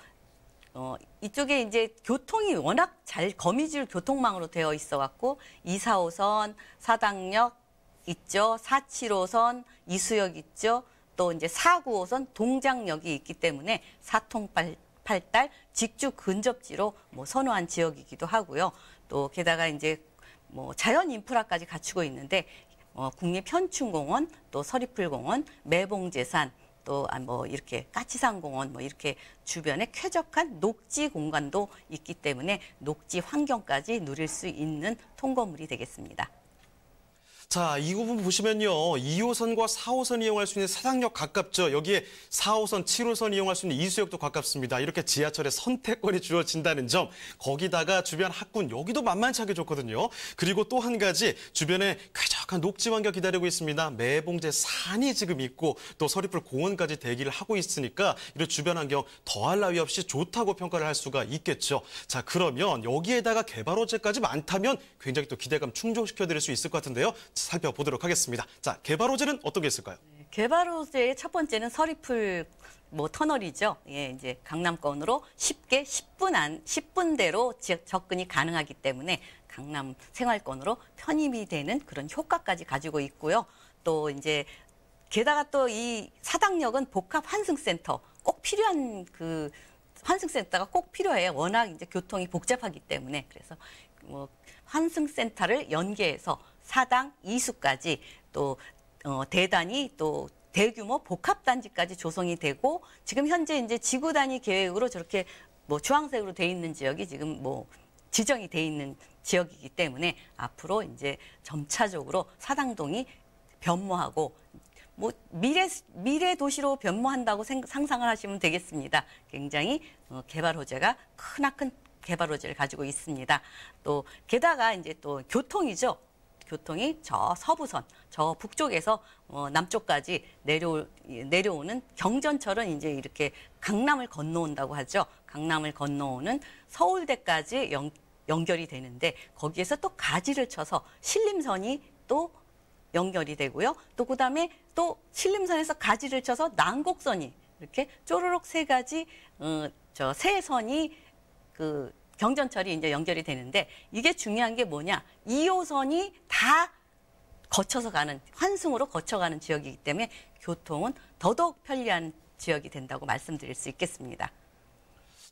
D: 이쪽에 이제 교통이 워낙 잘 거미줄 교통망으로 되어 있어 갖고 2, 4호선 사당역 있죠. 4, 7호선 이수역 있죠. 또 이제 4, 9호선 동작역이 있기 때문에 사통팔달 직주 근접지로 뭐 선호한 지역이기도 하고요. 또 게다가 이제 뭐 자연 인프라까지 갖추고 있는데 국립현충공원, 또 서리풀공원, 매봉제산, 또 뭐 이렇게 까치산공원 뭐 이렇게 주변에 쾌적한 녹지 공간도 있기 때문에 녹지 환경까지 누릴 수 있는 통건물이 되겠습니다.
B: 자, 이 부분 보시면요. 2호선과 4호선 이용할 수 있는 사당역 가깝죠. 여기에 4호선, 7호선 이용할 수 있는 이수역도 가깝습니다. 이렇게 지하철의 선택권이 주어진다는 점, 거기다가 주변 학군, 여기도 만만치 않게 좋거든요. 그리고 또 한 가지, 주변에 쾌적한 녹지 환경 기다리고 있습니다. 매봉제 산이 지금 있고 또 서리풀 공원까지 대기를 하고 있으니까 이런 주변 환경 더할 나위 없이 좋다고 평가를 할 수가 있겠죠. 자, 그러면 여기에다가 개발 호재까지 많다면 굉장히 또 기대감 충족시켜드릴 수 있을 것 같은데요. 살펴보도록 하겠습니다. 자, 개발 호재는 어떤 게 있을까요?
D: 개발 호재의 첫 번째는 서리풀 터널이죠. 예, 이제 강남권으로 쉽게 10분대로 접근이 가능하기 때문에 강남 생활권으로 편입이 되는 그런 효과까지 가지고 있고요. 또 이제 게다가 또 이 사당역은 복합 환승센터 꼭 필요한 그 환승센터가 꼭 필요해요. 워낙 이제 교통이 복잡하기 때문에 그래서 뭐 환승센터를 연계해서 사당 이수까지 또 대단위 또 대규모 복합단지까지 조성이 되고 지금 현재 이제 지구 단위 계획으로 저렇게 뭐 주황색으로 돼 있는 지역이 지금 뭐 지정이 돼 있는 지역이기 때문에 앞으로 이제 점차적으로 사당동이 변모하고 뭐 미래 도시로 변모한다고 상상을 하시면 되겠습니다. 굉장히 개발 호재가 크나큰 개발 호재를 가지고 있습니다. 또 게다가 이제 또 교통이죠. 교통이 저 서부선, 저 북쪽에서 남쪽까지 내려오는 경전철은 이제 이렇게 강남을 건너온다고 하죠. 강남을 건너오는 서울대까지 연결이 되는데 거기에서 또 가지를 쳐서 신림선이 또 연결이 되고요. 또 그다음에 또 신림선에서 가지를 쳐서 난곡선이 이렇게 쪼르륵 세 가지 세 선이 그 경전철이 이제 연결이 되는데 이게 중요한 게 뭐냐? 2호선이 다 거쳐서 가는 환승으로 거쳐가는 지역이기 때문에 교통은 더더욱 편리한 지역이 된다고 말씀드릴 수 있겠습니다.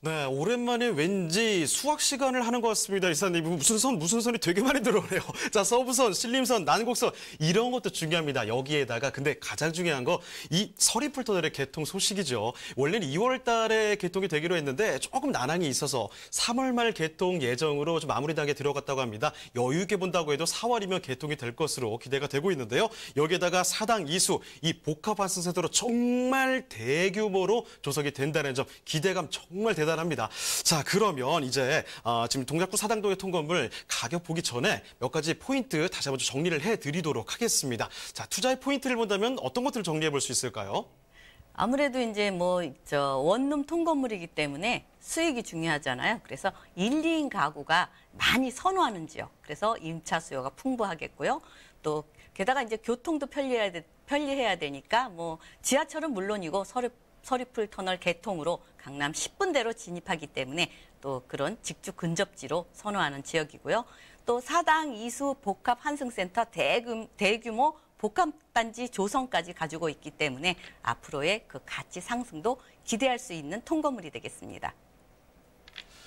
B: 네, 오랜만에 왠지 수학 시간을 하는 것 같습니다. 이사님, 무슨 선이 되게 많이 들어오네요. 자, 서부선, 신림선, 난곡선 이런 것도 중요합니다. 여기에다가 근데 가장 중요한 거 이 서리풀 터널의 개통 소식이죠. 원래는 2월 달에 개통이 되기로 했는데 조금 난항이 있어서 3월 말 개통 예정으로 좀 마무리 단계에 들어갔다고 합니다. 여유 있게 본다고 해도 4월이면 개통이 될 것으로 기대가 되고 있는데요. 여기에다가 사당 이수, 이 복합 환승센터로 정말 대규모로 조성이 된다는 점 기대감 정말 대단합니다. 자, 그러면 이제 지금 동작구 사당동의 통건물 가격 보기 전에 몇 가지 포인트 다시 한번 정리를 해드리도록 하겠습니다. 자, 투자의 포인트를 본다면 어떤 것들을 정리해 볼 수 있을까요?
D: 아무래도 이제 원룸 통건물이기 때문에 수익이 중요하잖아요. 그래서 1, 2인 가구가 많이 선호하는 지역. 그래서 임차 수요가 풍부하겠고요. 또 게다가 이제 교통도 편리해야 되니까 뭐 지하철은 물론이고 서리풀 터널 개통으로 강남 10분대로 진입하기 때문에 또 그런 직주 근접지로 선호하는 지역이고요. 또 사당 이수 복합 환승센터 대규모 복합단지 조성까지 가지고 있기 때문에 앞으로의 그 가치 상승도 기대할 수 있는 통건물이 되겠습니다.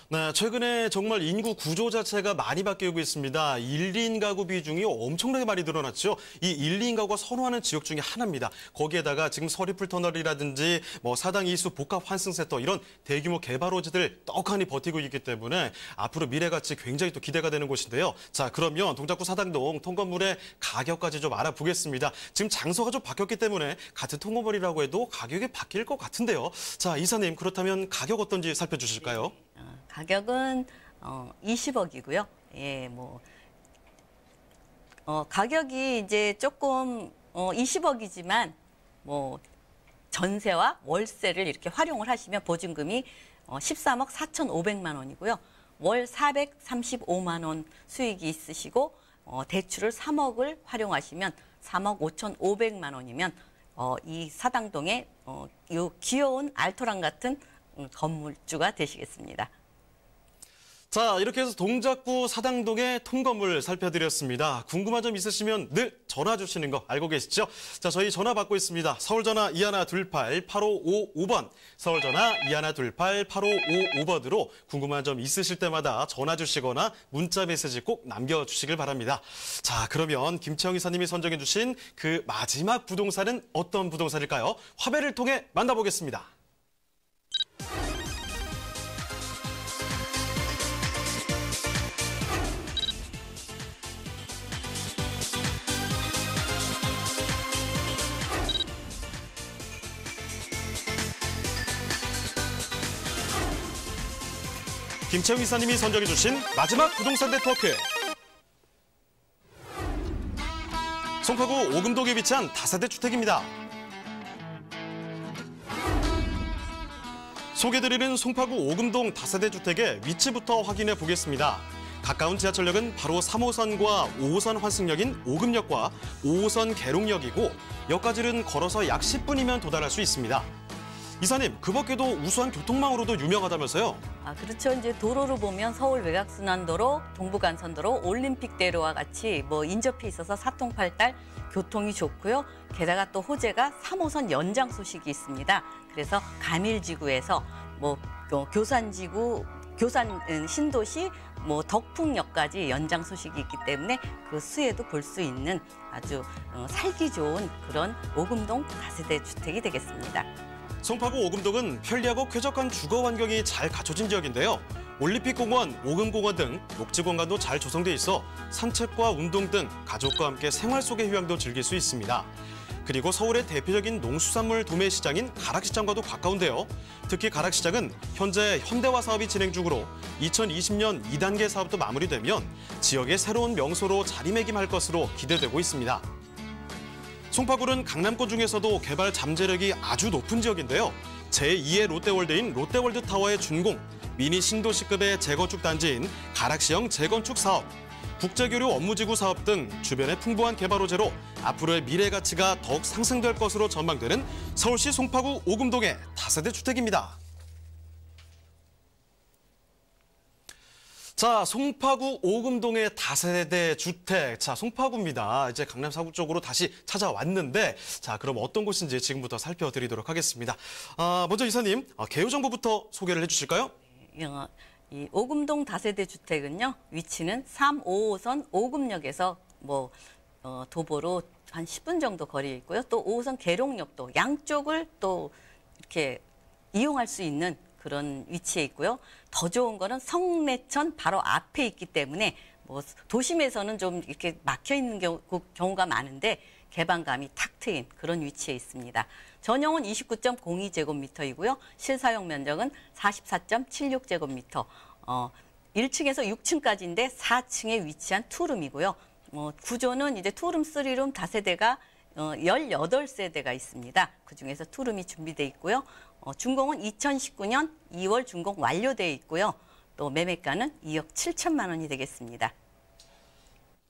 B: 네, 최근에 정말 인구 구조 자체가 많이 바뀌고 있습니다. 1, 2인 가구 비중이 엄청나게 많이 늘어났죠. 이 1, 2인 가구가 선호하는 지역 중에 하나입니다. 거기에다가 지금 서리풀 터널이라든지 사당 이수 복합 환승센터 이런 대규모 개발호지들 떡하니 버티고 있기 때문에 앞으로 미래같이 굉장히 또 기대가 되는 곳인데요. 자, 그러면 동작구 사당동 통건물의 가격까지 좀 알아보겠습니다. 지금 장소가 좀 바뀌었기 때문에 같은 통건물이라고 해도 가격이 바뀔 것 같은데요. 자, 이사님 그렇다면 가격 어떤지 살펴주실까요?
D: 가격은 20억이고요. 예, 가격이 이제 조금 20억이지만 전세와 월세를 이렇게 활용을 하시면 보증금이 13억 4,500만 원이고요. 월 435만 원 수익이 있으시고 대출을 3억을 활용하시면 3억 5,500만 원이면 이 사당동에 이 귀여운 알토란 같은 건물주가 되시겠습니다.
B: 자, 이렇게 해서 동작구 사당동의 통건물 살펴드렸습니다. 궁금한 점 있으시면 늘 전화 주시는 거 알고 계시죠? 자, 저희 전화 받고 있습니다. 서울전화 2128-8555번, 서울전화 2128-8555번으로 궁금한 점 있으실 때마다 전화 주시거나 문자 메시지 꼭 남겨주시길 바랍니다. 자, 그러면 김채영 이사님이 선정해 주신 그 마지막 부동산은 어떤 부동산일까요? 화면을 통해 만나보겠습니다. 김채영 이사님이 선정해 주신 마지막 부동산 네트워크. 송파구 오금동에 위치한 다세대 주택입니다. 소개드리는 송파구 오금동 다세대 주택의 위치부터 확인해 보겠습니다. 가까운 지하철역은 바로 3호선과 5호선 환승역인 오금역과 5호선 계룡역이고 역까지는 걸어서 약 10분이면 도달할 수 있습니다. 이사님, 그 밖에도 우수한 교통망으로도 유명하다면서요?
D: 그렇죠. 이제 도로로 보면 서울 외곽순환도로, 동부간선도로, 올림픽대로와 같이 인접해 있어서 사통팔달 교통이 좋고요. 게다가 또 호재가 3호선 연장 소식이 있습니다. 그래서 가밀지구에서 교산지구, 교산 신도시, 덕풍역까지 연장 소식이 있기 때문에 그 수에도 볼 수 있는 아주 살기 좋은 그런 오금동 다세대 주택이 되겠습니다.
B: 송파구 오금동은 편리하고 쾌적한 주거 환경이 잘 갖춰진 지역인데요. 올림픽공원, 오금공원 등 녹지공간도 잘 조성돼 있어 산책과 운동 등 가족과 함께 생활 속의 휴양도 즐길 수 있습니다. 그리고 서울의 대표적인 농수산물 도매 시장인 가락시장과도 가까운데요. 특히 가락시장은 현재 현대화 사업이 진행 중으로 2020년 2단계 사업도 마무리되면 지역의 새로운 명소로 자리매김할 것으로 기대되고 있습니다. 송파구는 강남권 중에서도 개발 잠재력이 아주 높은 지역인데요. 제2의 롯데월드인 롯데월드타워의 준공, 미니 신도시급의 재건축 단지인 가락시형 재건축 사업, 국제교류 업무지구 사업 등 주변의 풍부한 개발 호재로 앞으로의 미래 가치가 더욱 상승될 것으로 전망되는 서울시 송파구 오금동의 다세대 주택입니다. 자, 송파구 오금동의 다세대 주택. 자, 송파구입니다. 이제 강남 사구 쪽으로 다시 찾아왔는데, 자, 그럼 어떤 곳인지 지금부터 살펴드리도록 하겠습니다. 먼저 이사님, 개요 정보부터 소개를 해주실까요?
D: 이 오금동 다세대 주택은요, 위치는 3, 5호선 오금역에서 도보로 한 10분 정도 거리에 있고요. 또 5호선 계룡역도 양쪽을 또 이렇게 이용할 수 있는 그런 위치에 있고요. 더 좋은 거는 성내천 바로 앞에 있기 때문에 도심에서는 좀 이렇게 막혀 있는 경우가 많은데 개방감이 탁 트인 그런 위치에 있습니다. 전용은 29.02제곱미터이고요. 실사용 면적은 44.76제곱미터. 1층에서 6층까지인데 4층에 위치한 투룸이고요. 구조는 이제 투룸, 쓰리룸 다세대가 18세대가 있습니다. 그중에서 투룸이 준비돼 있고요. 준공은 2019년 2월 준공 완료돼 있고요. 또 매매가는 2억 7천만 원이 되겠습니다.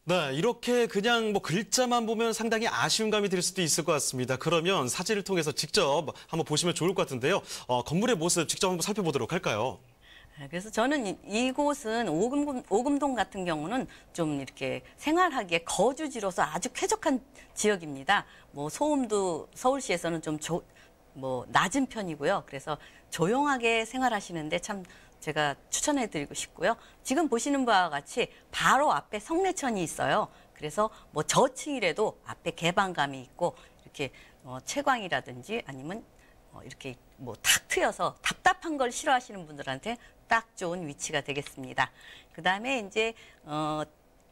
B: 네, 이렇게 그냥 글자만 보면 상당히 아쉬운 감이 들 수도 있을 것 같습니다. 그러면 사진을 통해서 직접 한번 보시면 좋을 것 같은데요. 건물의 모습 직접 한번 살펴보도록 할까요? 그래서
D: 저는 이곳은 오금동 같은 경우는 좀 이렇게 생활하기에 거주지로서 아주 쾌적한 지역입니다. 소음도 서울시에서는 좀 낮은 편이고요. 그래서 조용하게 생활하시는데 참 제가 추천해드리고 싶고요. 지금 보시는 바와 같이 바로 앞에 성내천이 있어요. 그래서 뭐 저층이라도 앞에 개방감이 있고 이렇게 채광이라든지 아니면 이렇게 뭐 탁 트여서 답답한 걸 싫어하시는 분들한테 딱 좋은 위치가 되겠습니다. 그다음에 이제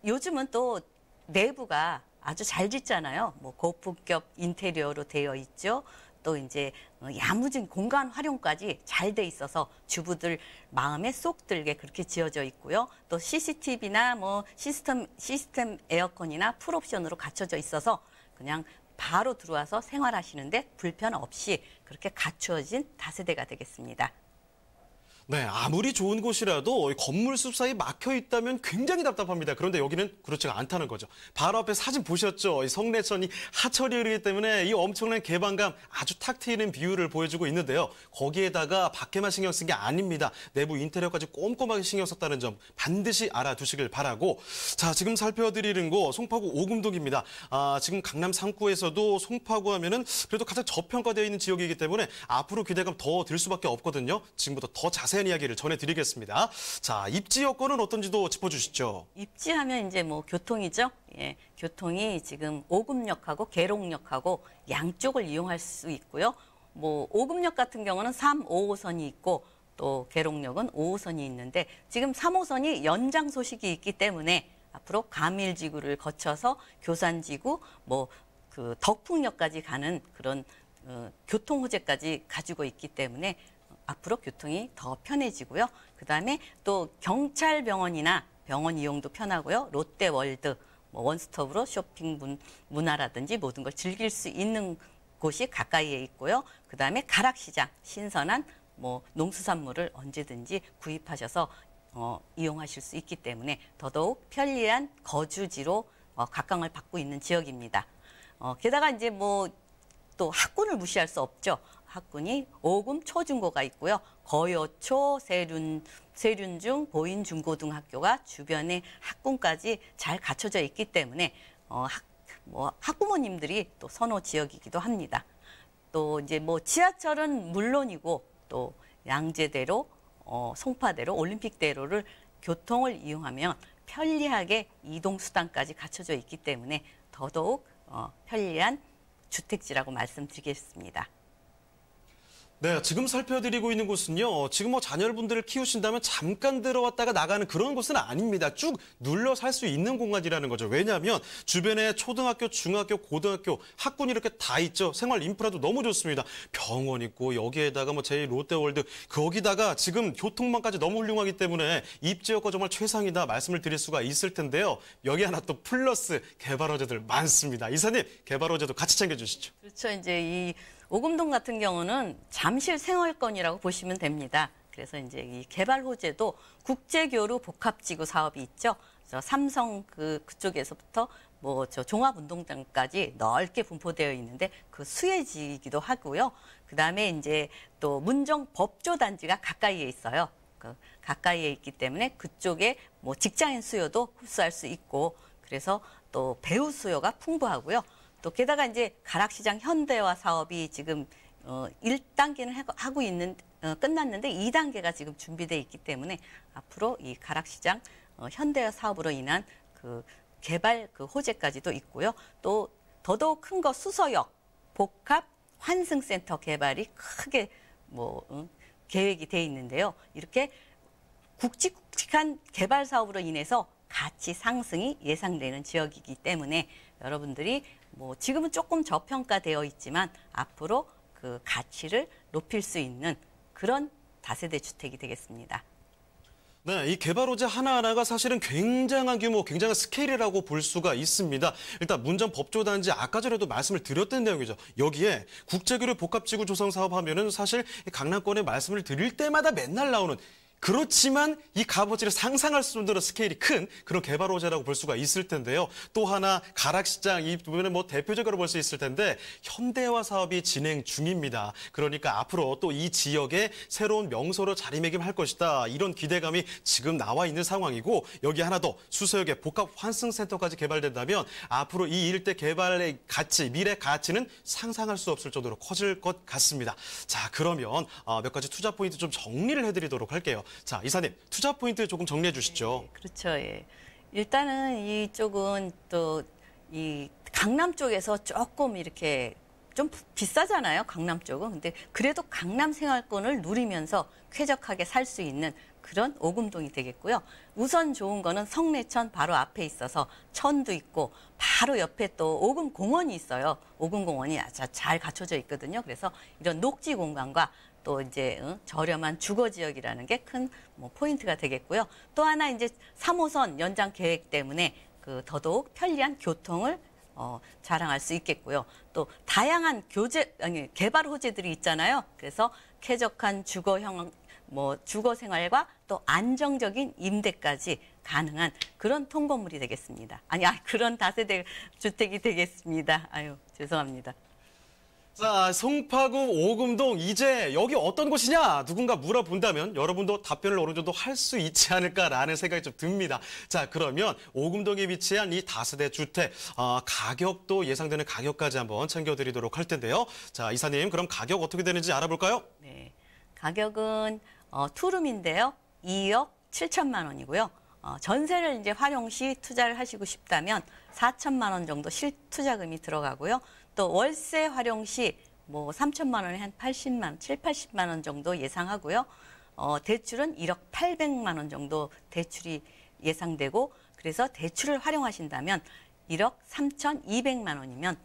D: 요즘은 또 내부가 아주 잘 짓잖아요. 뭐 고품격 인테리어로 되어 있죠. 또 이제 야무진 공간 활용까지 잘 돼 있어서 주부들 마음에 쏙 들게 그렇게 지어져 있고요. 또 CCTV나 뭐 시스템 에어컨이나 풀옵션으로 갖춰져 있어서 그냥 바로 들어와서 생활하시는데 불편 없이 그렇게 갖추어진 다세대가 되겠습니다.
B: 네, 아무리 좋은 곳이라도 건물 숲 사이 막혀 있다면 굉장히 답답합니다. 그런데 여기는 그렇지가 않다는 거죠. 바로 앞에 사진 보셨죠? 이 성내천이 하천이 흐르기 때문에 이 엄청난 개방감, 아주 탁 트이는 비율을 보여주고 있는데요. 거기에다가 밖에만 신경 쓴 게 아닙니다. 내부 인테리어까지 꼼꼼하게 신경 썼다는 점 반드시 알아두시길 바라고. 자, 지금 살펴드리는 곳 송파구 오금동입니다. 지금 강남 3구에서도 송파구 하면은 그래도 가장 저평가되어 있는 지역이기 때문에 앞으로 기대감 더 들 수밖에 없거든요. 지금부터 더 자세한 이야기를 전해드리겠습니다. 자, 입지 여건은 어떤지도 짚어주시죠.
D: 입지하면 이제 뭐 교통이죠. 예, 교통이 지금 오금역하고 계룡역하고 양쪽을 이용할 수 있고요. 뭐 오금역 같은 경우는 3, 5호선이 있고 또 계룡역은 5호선이 있는데 지금 3호선이 연장 소식이 있기 때문에 앞으로 가밀지구를 거쳐서 교산지구, 뭐 그 덕풍역까지 가는 그런 교통 호재까지 가지고 있기 때문에 앞으로 교통이 더 편해지고요. 그다음에 또 경찰병원이나 병원 이용도 편하고요. 롯데월드, 뭐 원스톱으로 쇼핑 문화라든지 모든 걸 즐길 수 있는 곳이 가까이에 있고요. 그다음에 가락시장, 신선한 뭐 농수산물을 언제든지 구입하셔서 이용하실 수 있기 때문에 더더욱 편리한 거주지로 각광을 받고 있는 지역입니다. 게다가 이제 뭐 또 학군을 무시할 수 없죠. 학군이 오금 초중고가 있고요. 거여초, 세륜중, 보인중고등학교가 주변에 학군까지 잘 갖춰져 있기 때문에 학부모님들이 또 선호 지역이기도 합니다. 또 이제 뭐 지하철은 물론이고 또 양재대로, 송파대로, 올림픽대로를 교통을 이용하면 편리하게 이동 수단까지 갖춰져 있기 때문에 더더욱 편리한 주택지라고 말씀드리겠습니다.
B: 네, 지금 살펴드리고 있는 곳은요. 지금 뭐 자녀분들을 키우신다면 잠깐 들어왔다가 나가는 그런 곳은 아닙니다. 쭉 눌러 살 수 있는 공간이라는 거죠. 왜냐하면 주변에 초등학교, 중학교, 고등학교, 학군이 이렇게 다 있죠. 생활 인프라도 너무 좋습니다. 병원 있고 여기에다가 뭐 제2 롯데월드, 거기다가 지금 교통망까지 너무 훌륭하기 때문에 입지 여건 정말 최상이다 말씀을 드릴 수가 있을 텐데요. 여기 하나 또 플러스 개발 호재들 많습니다. 이사님, 개발 호재도 같이 챙겨주시죠.
D: 그렇죠. 이제 이 오금동 같은 경우는 잠실 생활권이라고 보시면 됩니다. 그래서 이제 이 개발 호재도 국제교류 복합지구 사업이 있죠. 삼성 그쪽에서부터 뭐 저 종합운동장까지 넓게 분포되어 있는데 그 수혜지이기도 하고요. 그다음에 이제 또 문정 법조단지가 가까이에 있어요. 가까이에 있기 때문에 그쪽에 뭐 직장인 수요도 흡수할 수 있고 그래서 또 배우 수요가 풍부하고요. 또 게다가 이제 가락시장 현대화 사업이 지금 1단계는 하고 있는 끝났는데 2단계가 지금 준비돼 있기 때문에 앞으로 이 가락시장 현대화 사업으로 인한 그 개발 그 호재까지도 있고요. 또 더더욱 큰 거 수서역 복합 환승센터 개발이 크게 계획이 돼 있는데요. 이렇게 굵직굵직한 개발 사업으로 인해서 가치 상승이 예상되는 지역이기 때문에 여러분들이 지금은 조금 저평가되어 있지만 앞으로 그 가치를 높일 수 있는 그런 다세대 주택이 되겠습니다.
B: 네, 이 개발 호재 하나하나가 사실은 굉장한 규모, 굉장한 스케일이라고 볼 수가 있습니다. 일단 문정 법조단지 아까 전에도 말씀을 드렸던 내용이죠. 여기에 국제교류 복합지구 조성 사업 하면은 사실 강남권에 말씀을 드릴 때마다 맨날 나오는 그렇지만 이 값어치를 상상할 수 정도로 스케일이 큰 그런 개발 호재라고 볼 수가 있을 텐데요. 또 하나 가락시장 이 부분은 대표적으로 볼 수 있을 텐데 현대화 사업이 진행 중입니다. 그러니까 앞으로 또 이 지역에 새로운 명소로 자리매김할 것이다. 이런 기대감이 지금 나와 있는 상황이고 여기 하나 더 수서역에 복합 환승센터까지 개발된다면 앞으로 이 일대 개발의 가치, 미래 가치는 상상할 수 없을 정도로 커질 것 같습니다. 자, 그러면 몇 가지 투자 포인트 좀 정리를 해드리도록 할게요. 자, 이사님, 투자 포인트 조금 정리해 주시죠.
D: 그렇죠. 예. 일단은 이쪽은 또 이 강남 쪽에서 조금 이렇게 좀 비싸잖아요. 강남 쪽은. 근데 그래도 강남 생활권을 누리면서 쾌적하게 살 수 있는 그런 오금동이 되겠고요. 우선 좋은 거는 성내천 바로 앞에 있어서 천도 있고 바로 옆에 또 오금공원이 있어요. 오금공원이 아주 잘 갖춰져 있거든요. 그래서 이런 녹지 공간과 또 이제 저렴한 주거 지역이라는 게 큰 포인트가 되겠고요. 또 하나 이제 3호선 연장 계획 때문에 그 더더욱 편리한 교통을 자랑할 수 있겠고요. 또 다양한 개발 호재들이 있잖아요. 그래서 쾌적한 주거 생활과 또 안정적인 임대까지 가능한 그런 통건물이 되겠습니다. 그런 다세대 주택이 되겠습니다. 죄송합니다.
B: 자, 송파구 오금동 이제 여기 어떤 곳이냐 누군가 물어본다면 여러분도 답변을 어느 정도 할 수 있지 않을까라는 생각이 좀 듭니다. 자, 그러면 오금동에 위치한 이 다세대 주택 가격도 예상되는 가격까지 한번 챙겨드리도록 할 텐데요. 자, 이사님 그럼 가격 어떻게 되는지 알아볼까요?
D: 네, 가격은 투룸인데요. 2억 7천만 원이고요. 전세를 이제 활용 시 투자를 하시고 싶다면 4천만 원 정도 실투자금이 들어가고요. 또 월세 활용 시 3천만 원에 한 80만 원 정도 예상하고요. 대출은 1억 800만 원 정도 대출이 예상되고 그래서 대출을 활용하신다면 1억 3,200만 원이면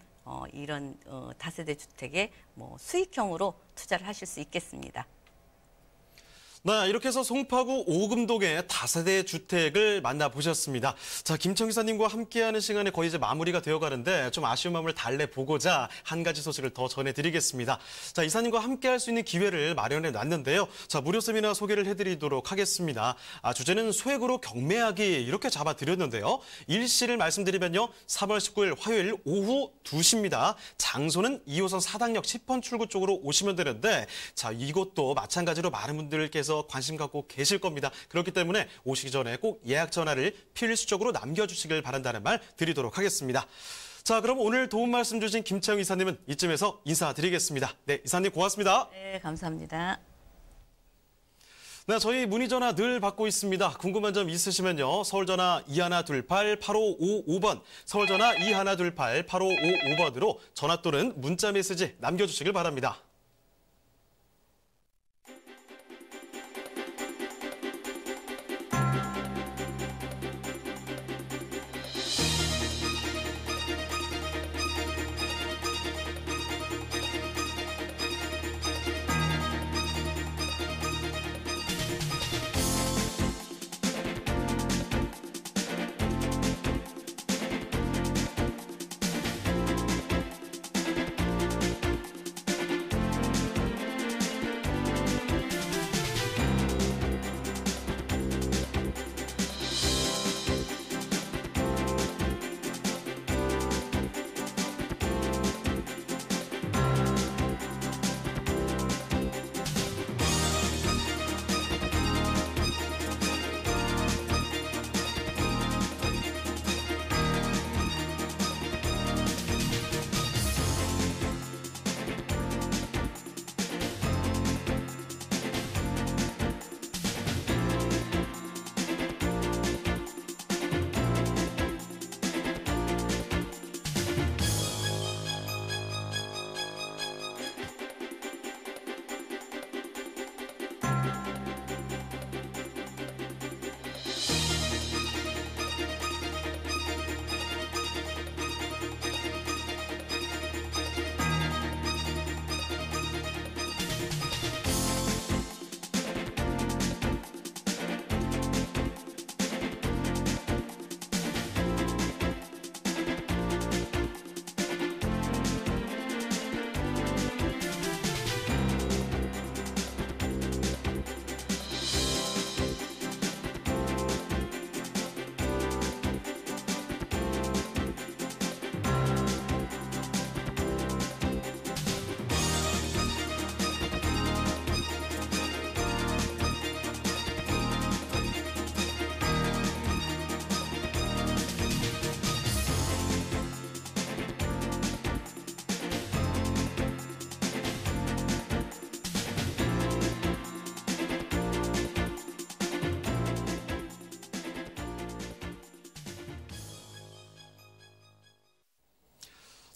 D: 이런 다세대 주택에 수익형으로 투자를 하실 수 있겠습니다.
B: 네, 이렇게 해서 송파구 오금동의 다세대 주택을 만나보셨습니다. 자, 김청 기사님과 함께하는 시간이 거의 이제 마무리가 되어가는데 좀 아쉬운 마음을 달래보고자 한 가지 소식을 더 전해드리겠습니다. 자, 이사님과 함께할 수 있는 기회를 마련해 놨는데요. 자, 무료 세미나 소개를 해드리도록 하겠습니다. 주제는 소액으로 경매하기 이렇게 잡아드렸는데요. 일시를 말씀드리면요. 3월 19일 화요일 오후 2시입니다. 장소는 2호선 사당역 10번 출구 쪽으로 오시면 되는데 자, 이것도 마찬가지로 많은 분들께서 관심 갖고 계실 겁니다. 그렇기 때문에 오시기 전에 꼭 예약 전화를 필수적으로 남겨주시길 바란다는 말 드리도록 하겠습니다. 자, 그럼 오늘 도움 말씀 주신 김채영 이사님은 이쯤에서 인사드리겠습니다. 네, 이사님 고맙습니다.
D: 네, 감사합니다.
B: 네, 저희 문의 전화 늘 받고 있습니다. 궁금한 점 있으시면요. 서울전화 2128-8555번, 서울전화 2128-8555번으로 전화 또는 문자 메시지 남겨주시길 바랍니다.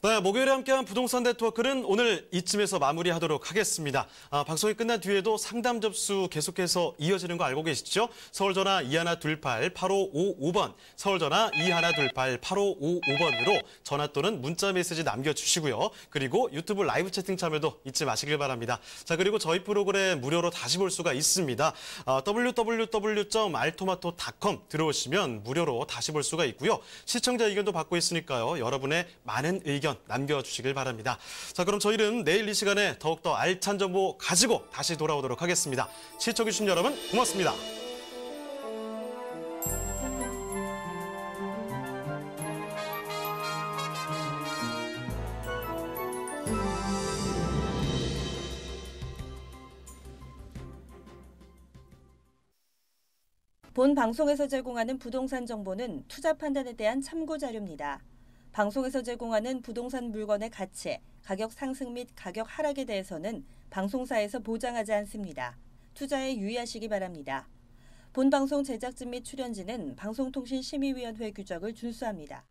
B: 네, 목요일에 함께한 부동산 네트워크는 오늘 이쯤에서 마무리하도록 하겠습니다. 방송이 끝난 뒤에도 상담 접수 계속해서 이어지는 거 알고 계시죠? 서울전화 2128-8555번, 서울전화 2128-8555번으로 전화 또는 문자 메시지 남겨주시고요. 그리고 유튜브 라이브 채팅 참여도 잊지 마시길 바랍니다. 자, 그리고 저희 프로그램 무료로 다시 볼 수가 있습니다. www.altomato.com 들어오시면 무료로 다시 볼 수가 있고요. 시청자 의견도 받고 있으니까요. 여러분의 많은 의견 남겨주시길 바랍니다. 자, 그럼 저희는 내일 이 시간에 더욱더 알찬 정보 가지고 다시 돌아오도록 하겠습니다. 시청해주신 여러분 고맙습니다.
A: 본 방송에서 제공하는 부동산 정보는 투자 판단에 대한 참고 자료입니다. 방송에서 제공하는 부동산 물건의 가치, 가격 상승 및 가격 하락에 대해서는 방송사에서 보장하지 않습니다. 투자에 유의하시기 바랍니다. 본 방송 제작진 및 출연진은 방송통신심의위원회 규정을 준수합니다.